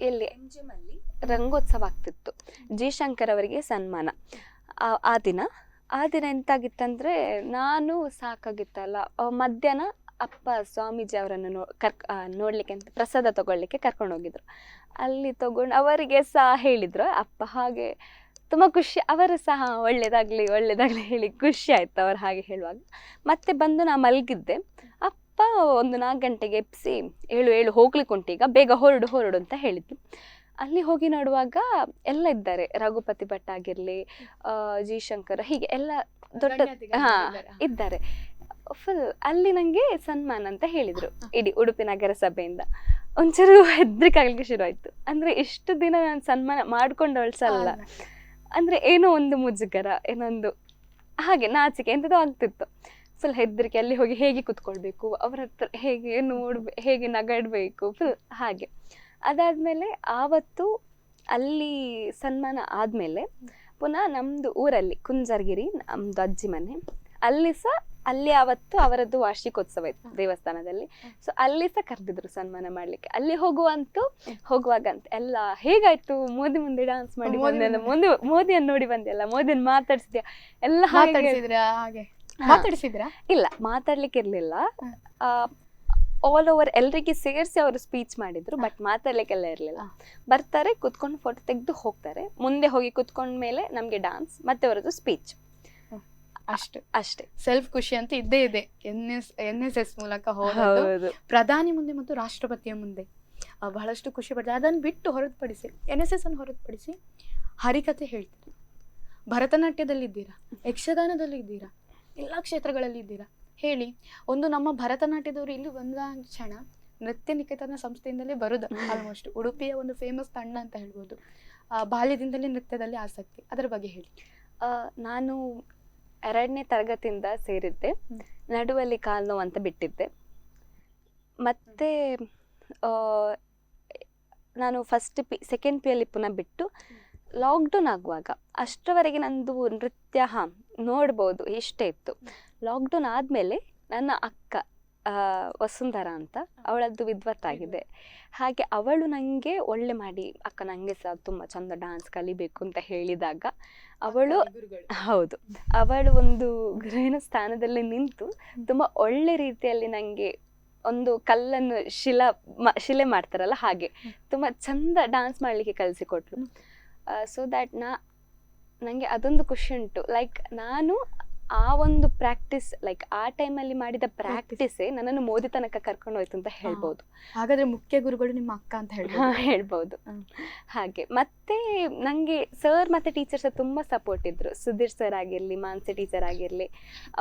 ಎಲ್ಲಿ MGM ಅಲ್ಲಿ ರಂಗೋತ್ಸವ ಆಗ್ತಿತ್ತು. ಜಿ ಶಂಕರ್ ಅವರಿಗೆ ಸನ್ಮಾನ. ಆ ದಿನ ಎಂತಾಗಿತ್ತಂದ್ರೆ ನಾನು ಸಾಕಾಗಿತ್ತಲ್ಲ, ಮಧ್ಯಾಹ್ನ ಅಪ್ಪ ಸ್ವಾಮೀಜಿ ಅವರನ್ನು ನೋಡ್ಲಿಕ್ಕೆ ಅಂತ ಪ್ರಸಾದ ತಗೊಳ್ಳಿಕ್ಕೆ ಕರ್ಕೊಂಡು ಹೋಗಿದ್ರು. ಅಲ್ಲಿ ತಗೊಂಡು ಅವರಿಗೆ ಸಹ ಹೇಳಿದ್ರು ಅಪ್ಪ. ಹಾಗೆ ತುಂಬಾ ಖುಷಿ, ಅವರು ಸಹ ಒಳ್ಳೇದಾಗ್ಲಿ ಹೇಳಿ ಖುಷಿ ಆಯ್ತು ಅವ್ರು ಹಾಗೆ ಹೇಳುವಾಗ. ಮತ್ತೆ ಬಂದು ನಾ ಮಲಗಿದ್ದೆ. ಅಪ್ಪ ಒಂದು 4 ಗಂಟೆಗೆ ಎಪ್ಸಿ ಏಳು ಹೋಗ್ಲಿಕ್ಕೆ ಉಂಟು, ಈಗ ಬೇಗ ಹೊರಡು ಅಂತ ಹೇಳಿದ್ರು. ಅಲ್ಲಿ ಹೋಗಿ ನೋಡುವಾಗ ಎಲ್ಲ ಇದ್ದಾರೆ, ರಘುಪತಿ ಭಟ್ ಆಗಿರ್ಲಿ, ಜಿ ಶಂಕರ್, ಹೀಗೆ ಎಲ್ಲ ದೊಡ್ಡ ಇದ್ದಾರೆ ಫುಲ್. ಅಲ್ಲಿ ನಂಗೆ ಸನ್ಮಾನ ಅಂತ ಹೇಳಿದ್ರು ಇಡೀ ಉಡುಪಿ ನಗರಸಭೆಯಿಂದ. ಒಂಚೂರು ಹೆದ್ರಿಕೆ ಆಗ್ಲಿಕ್ಕೆ ಶುರು ಆಯ್ತು. ಅಂದ್ರೆ ಇಷ್ಟು ದಿನ ನಾನು ಸನ್ಮಾನ ಮಾಡ್ಕೊಂಡವಳ್ಸಲ್ಲ, ಅಂದ್ರೆ ಏನೋ ಒಂದು ಮುಜುಗರ, ಏನೊಂದು ಹಾಗೆ ನಾಚಿಕೆ ಎಂತದೋ ಆಗ್ತಿತ್ತು. ಫುಲ್ ಹೆದ್ರಿಕೆ. ಅಲ್ಲಿ ಹೋಗಿ ಹೇಗೆ ಕುತ್ಕೊಳ್ಬೇಕು, ಅವ್ರ ಹತ್ರ ಹೇಗೆ ನಗಾಡ್ಬೇಕು, ಫುಲ್ ಹಾಗೆ. ಅದಾದ್ಮೇಲೆ ಆವತ್ತು ಅಲ್ಲಿ ಸನ್ಮಾನ ಆದ್ಮೇಲೆ ಪುನಃ ನಮ್ದು ಊರಲ್ಲಿ ಕುಂಜರ್ಗಿರಿ ನಮ್ದು ಅಜ್ಜಿ ಮನೆ, ಅಲ್ಲಿ ಸಹ ಅಲ್ಲಿ ಆವತ್ತು ಅವರದ್ದು ವಾರ್ಷಿಕೋತ್ಸವ ಇತ್ತು ದೇವಸ್ಥಾನದಲ್ಲಿ. ಸೊ ಅಲ್ಲಿ ಸಹ ಕರೆದಿದ್ರು ಸನ್ಮಾನ ಮಾಡ್ಲಿಕ್ಕೆ. ಅಲ್ಲಿ ಹೋಗುವಾಗಂತ ಎಲ್ಲ ಹೇಗಾಯ್ತು, ಮೋದಿ ಮುಂದೆ ಡಾನ್ಸ್ ಮಾಡಿ ಬಂದೆಲ್ಲ, ಮೋದಿಯನ್ನು ನೋಡಿ ಬಂದೆಲ್ಲ, ಮೋದಿಯನ್ನು ಮಾತಾಡ್ಸಿದ್ಯಾ ಎಲ್ಲ ಹಾಗೆ. ಮಾತಾಡಿಸಿದ್ರಾ? ಇಲ್ಲ, ಮಾತಾಡ್ಲಿಕ್ಕೆ ಇರ್ಲಿಲ್ಲ. ಹ್ಮ್. ಆಲ್ ಓವರ್ ಎಲ್ರಿಗೆ ಸೇರಿಸಿ ಅವರು ಸ್ಪೀಚ್ ಮಾಡಿದ್ರು, ಬಟ್ ಮಾತಾಡ್ಲಿಕ್ಕೆಲ್ಲ ಇರ್ಲಿಲ್ಲ. ಬರ್ತಾರೆ, ಕುತ್ಕೊಂಡು ಫೋಟೋ ತೆಗೆದು ಹೋಗ್ತಾರೆ. ಮುಂದೆ ಹೋಗಿ ಕುತ್ಕೊಂಡ ಮೇಲೆ ನಮ್ಗೆ ಡಾನ್ಸ್, ಮತ್ತೆ ಅವರದ್ದು ಸ್ಪೀಚ್, ಅಷ್ಟೇ. ಸೆಲ್ಫ್ ಖುಷಿ ಅಂತ ಇದ್ದೇ ಇದೆ. NSS ಮೂಲಕ ಹೋದದ್ದು ಹೌದು. ಪ್ರಧಾನಿ ಮುಂದೆ ಮತ್ತು ರಾಷ್ಟ್ರಪತಿಯ ಮುಂದೆ ಬಹಳಷ್ಟು ಖುಷಿ ಪಡ್ತಾರೆ. ಅದನ್ನು ಬಿಟ್ಟು ಹೊರತುಪಡಿಸಿ NSS ಅನ್ನು ಹೊರತುಪಡಿಸಿ ಹರಿಕಥೆ ಹೇಳ್ತೀರಾ, ಭರತನಾಟ್ಯದಲ್ಲಿದ್ದೀರಾ, ಯಕ್ಷಗಾನದಲ್ಲಿದ್ದೀರಾ, ಎಲ್ಲ ಕ್ಷೇತ್ರಗಳಲ್ಲಿ ಇದ್ದೀರಾ. ಹೇಳಿ, ಒಂದು ನಮ್ಮ ಭರತನಾಟ್ಯದವರು ಇಲ್ಲಿ ಬಂದ ಕ್ಷಣ ನೃತ್ಯ ನಿಕೇತನ ಸಂಸ್ಥೆಯಿಂದಲೇ ಬರುದು. ಆಲ್ಮೋಸ್ಟ್ ಉಡುಪಿಯ ಒಂದು ಫೇಮಸ್ ತಂಡ ಅಂತ ಹೇಳ್ಬೋದು. ಬಾಲ್ಯದಿಂದಲೇ ನೃತ್ಯದಲ್ಲಿ ಆಸಕ್ತಿ, ಅದರ ಬಗ್ಗೆ ಹೇಳಿ. ನಾನು 2ನೇ ತರಗತಿಯಿಂದ ಸೇರಿದ್ದೆ. ನಡುವಲ್ಲಿ ಕಾಲು ನೋವು ಅಂತ ಬಿಟ್ಟಿದ್ದೆ. ಮತ್ತೆ ನಾನು ಸೆಕೆಂಡ್ ಪಿ ಯಲ್ಲಿ ಪುನಃ ಬಿಟ್ಟು ಲಾಕ್ಡೌನ್ ಆಗುವಾಗ ಅಷ್ಟರವರೆಗೆ ನಂದು ನೃತ್ಯ ನೋಡ್ಬೋದು ಇಷ್ಟೇ ಇತ್ತು. ಲಾಕ್ಡೌನ್ ಆದಮೇಲೆ ನನ್ನ ಅಕ್ಕ ವಸುಂಧರ ಅಂತ, ಅವಳದ್ದು ವಿದ್ವತ್ತಾಗಿದೆ. ಹಾಗೆ ಅವಳು ನನಗೆ ಒಳ್ಳೆ ಮಾಡಿ, ಅಕ್ಕ ನನಗೆ ಸಹ ತುಂಬ ಚಂದ ಡ್ಯಾನ್ಸ್ ಕಲಿಬೇಕು ಅಂತ ಹೇಳಿದಾಗ ಅವಳು ಒಂದು ಗುರುವಿನ ಸ್ಥಾನದಲ್ಲಿ ನಿಂತು ತುಂಬ ಒಳ್ಳೆ ರೀತಿಯಲ್ಲಿ ನನಗೆ ಒಂದು ಕಲ್ಲನ್ನು ಶಿಲೆ ಮಾಡ್ತಾರಲ್ಲ ಹಾಗೆ ತುಂಬ ಚಂದ ಡ್ಯಾನ್ಸ್ ಮಾಡಲಿಕ್ಕೆ ಕಲಿಸಿಕೊಟ್ರು. ಸೊ ದ್ಯಾಟ್ ನನಗೆ ಅದೊಂದು ಖುಷಿ ಉಂಟು. ಲೈಕ್ ನಾನು ಆ ಒಂದು ಪ್ರಾಕ್ಟೀಸ್, ಲೈಕ್ ಆ ಟೈಮಲ್ಲಿ ಮಾಡಿದ ಪ್ರಾಕ್ಟೀಸೇ ನನ್ನನ್ನು ಮೋದಿ ತನಕ ಕರ್ಕೊಂಡು ಹೋಯ್ತು ಅಂತ ಹೇಳ್ಬೋದು. ಹಾಗಾದ್ರೆ ಮುಖ್ಯ ಗುರುಗಳು ನಿಮ್ಮ ಅಕ್ಕ ಅಂತ ಹೇಳ್ಬೋದು. ಹಾಗೆ ಮತ್ತೆ ನನಗೆ ಸರ್ ಮತ್ತೆ ಟೀಚರ್ಸ್ ತುಂಬ ಸಪೋರ್ಟ್ ಇದ್ರು. ಸುಧೀರ್ ಸರ್ ಆಗಿರ್ಲಿ, ಮಾನ್ಸಿ ಟೀಚರ್ ಆಗಿರ್ಲಿ,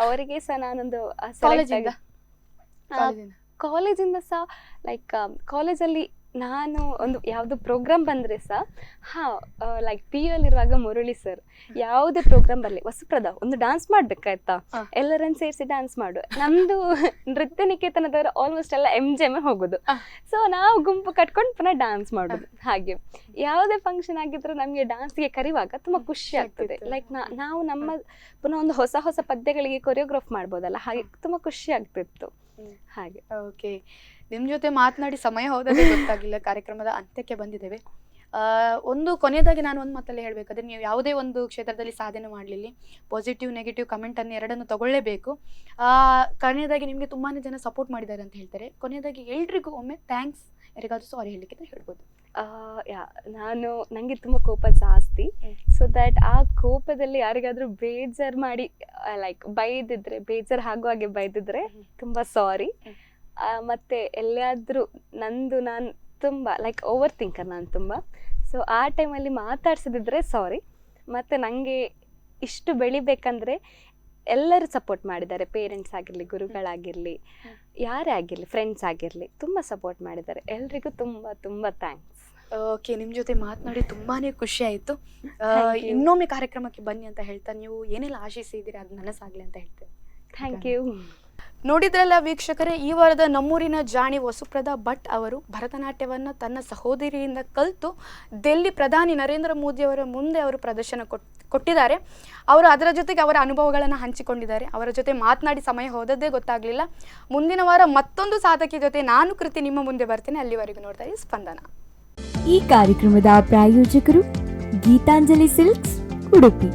ಅವರಿಗೆ ಸಹ ನಾನೊಂದು ಕಾಲೇಜಿಂದ ಸಹ ಲೈಕ್ ಕಾಲೇಜಲ್ಲಿ ನಾನು ಒಂದು ಯಾವುದು ಪ್ರೋಗ್ರಾಮ್ ಬಂದರೆ ಸಹ ಲೈಕ್ PU ಅಲ್ಲಿರುವಾಗ ಮುರಳಿ ಸರ್ ಯಾವುದೇ ಪ್ರೋಗ್ರಾಮ್ ಬರಲಿ, ವಸುಪ್ರದ ಒಂದು ಡ್ಯಾನ್ಸ್ ಮಾಡ್ಬೇಕಾಯ್ತಾ, ಎಲ್ಲರನ್ನು ಸೇರಿಸಿ ಡ್ಯಾನ್ಸ್ ಮಾಡು. ನಮ್ದು ನೃತ್ಯ ನಿಕೇತನದವರು ಆಲ್ಮೋಸ್ಟ್ ಎಲ್ಲ MGM ಹೋಗೋದು. ಸೊ ನಾವು ಗುಂಪು ಕಟ್ಕೊಂಡು ಪುನಃ ಡ್ಯಾನ್ಸ್ ಮಾಡೋದು. ಹಾಗೆ ಯಾವುದೇ ಫಂಕ್ಷನ್ ಆಗಿದ್ರು ನಮಗೆ ಡ್ಯಾನ್ಸ್ಗೆ ಕರೆಯುವಾಗ ತುಂಬ ಖುಷಿ ಆಗ್ತದೆ. ಲೈಕ್ ನಾವು ನಮ್ಮ ಪುನಃ ಒಂದು ಹೊಸ ಹೊಸ ಪದ್ಯಗಳಿಗೆ ಕೊರಿಯೋಗ್ರಾಫ್ ಮಾಡ್ಬೋದಲ್ಲ, ಹಾಗೆ ತುಂಬ ಖುಷಿ ಆಗ್ತಿತ್ತು. ಹಾಗೆ. ಓಕೆ, ನಿಮ್ಮ ಜೊತೆ ಮಾತನಾಡಿ ಸಮಯ ಹೋದದೇ ಗೊತ್ತಾಗಿಲ್ಲ. ಕಾರ್ಯಕ್ರಮದ ಅಂತ್ಯಕ್ಕೆ ಬಂದಿದ್ದೇವೆ. ಒಂದು ಕೊನೆಯದಾಗಿ ನಾನು ಒಂದು ಮಾತಲ್ಲಿ ಹೇಳಬೇಕಾದ್ರೆ, ನೀವು ಯಾವುದೇ ಒಂದು ಕ್ಷೇತ್ರದಲ್ಲಿ ಸಾಧನೆ ಮಾಡಲಿಲ್ಲ, ಪಾಸಿಟಿವ್ ನೆಗೆಟಿವ್ ಕಮೆಂಟನ್ನು ಎರಡನ್ನು ತಗೊಳ್ಳೇಬೇಕು. ಕೊನೆಯದಾಗಿ ನಿಮಗೆ ತುಂಬಾ ಜನ ಸಪೋರ್ಟ್ ಮಾಡಿದ್ದಾರೆ ಅಂತ ಹೇಳ್ತಾರೆ. ಕೊನೆಯದಾಗಿ ಎಲ್ರಿಗೂ ಒಮ್ಮೆ ಥ್ಯಾಂಕ್ಸ್, ಯಾರಿಗಾದ್ರೂ ಸಾರಿ ಹೇಳಲಿಕ್ಕೆ ಅಂತ ಹೇಳ್ಬೋದು. ನನಗೆ ತುಂಬ ಕೋಪ ಜಾಸ್ತಿ. ಸೊ ದ್ಯಾಟ್ ಆ ಕೋಪದಲ್ಲಿ ಯಾರಿಗಾದ್ರೂ ಬೇಜಾರು ಮಾಡಿ ಲೈಕ್ ಬೈದಿದ್ರೆ, ಬೇಜಾರು ಆಗುವಾಗೆ ಬೈದಿದ್ರೆ ತುಂಬ ಸಾರಿ. ಮತ್ತು ಎಲ್ಲಿಯಾದರೂ ನಾನು ತುಂಬ ಲೈಕ್ ಓವರ್ ಥಿಂಕರ್ ನಾನು ತುಂಬ. ಸೊ ಆ ಟೈಮಲ್ಲಿ ಮಾತಾಡ್ಸಿದ್ರೆ ಸಾರಿ. ಮತ್ತು ನನಗೆ ಇಷ್ಟು ಬೆಳಿಬೇಕಂದ್ರೆ ಎಲ್ಲರೂ ಸಪೋರ್ಟ್ ಮಾಡಿದ್ದಾರೆ. ಪೇರೆಂಟ್ಸ್ ಆಗಿರಲಿ, ಗುರುಗಳಾಗಿರಲಿ, ಯಾರೇ ಆಗಿರಲಿ, ಫ್ರೆಂಡ್ಸ್ ಆಗಿರಲಿ, ತುಂಬ ಸಪೋರ್ಟ್ ಮಾಡಿದ್ದಾರೆ. ಎಲ್ರಿಗೂ ತುಂಬ ತುಂಬ ಥ್ಯಾಂಕ್ಸ್. ಓಕೆ, ನಿಮ್ಮ ಜೊತೆ ಮಾತನಾಡಿ ತುಂಬಾ ಖುಷಿ ಆಯಿತು. ಇನ್ನೊಮ್ಮೆ ಕಾರ್ಯಕ್ರಮಕ್ಕೆ ಬನ್ನಿ ಅಂತ ಹೇಳ್ತಾ, ನೀವು ಏನೆಲ್ಲ ಆಶಿಸಿದ್ದೀರಿ ಅದು ನನಸಾಗಲಿ ಅಂತ ಹೇಳ್ತೇವೆ. Thank you. ನೋಡಿದ್ರಲ್ಲ ವೀಕ್ಷಕರೇ, ಈ ವಾರದ ನಮ್ಮೂರಿನ ಜಾಣಿ ವಸುಪ್ರದ ಭಟ್ ಅವರು ಭರತನಾಟ್ಯವನ್ನು ತನ್ನ ಸಹೋದರಿಯಿಂದ ಕಲಿತು ಡೆಲ್ಲಿ ಪ್ರಧಾನಿ ನರೇಂದ್ರ ಮೋದಿ ಅವರ ಮುಂದೆ ಅವರು ಪ್ರದರ್ಶನ ಕೊಟ್ಟಿದ್ದಾರೆ. ಅವರು ಅದರ ಜೊತೆಗೆ ಅವರ ಅನುಭವಗಳನ್ನು ಹಂಚಿಕೊಂಡಿದ್ದಾರೆ. ಅವರ ಜೊತೆ ಮಾತನಾಡಿ ಸಮಯ ಹೋದದ್ದೇ ಗೊತ್ತಾಗಲಿಲ್ಲ. ಮುಂದಿನ ವಾರ ಮತ್ತೊಂದು ಸಾಧಕಿ ಜೊತೆ ನಾನು ಕೃತಿ ನಿಮ್ಮ ಮುಂದೆ ಬರ್ತೇನೆ. ಅಲ್ಲಿವರೆಗೂ ನೋಡ್ತಾ ಇರಿ ಸ್ಪಂದನ. ಈ ಕಾರ್ಯಕ್ರಮದ ಪ್ರಾಯೋಜಕರು ಗೀತಾಂಜಲಿ ಸಿಲ್ಕ್ಸ್, ಉಡುಪಿ.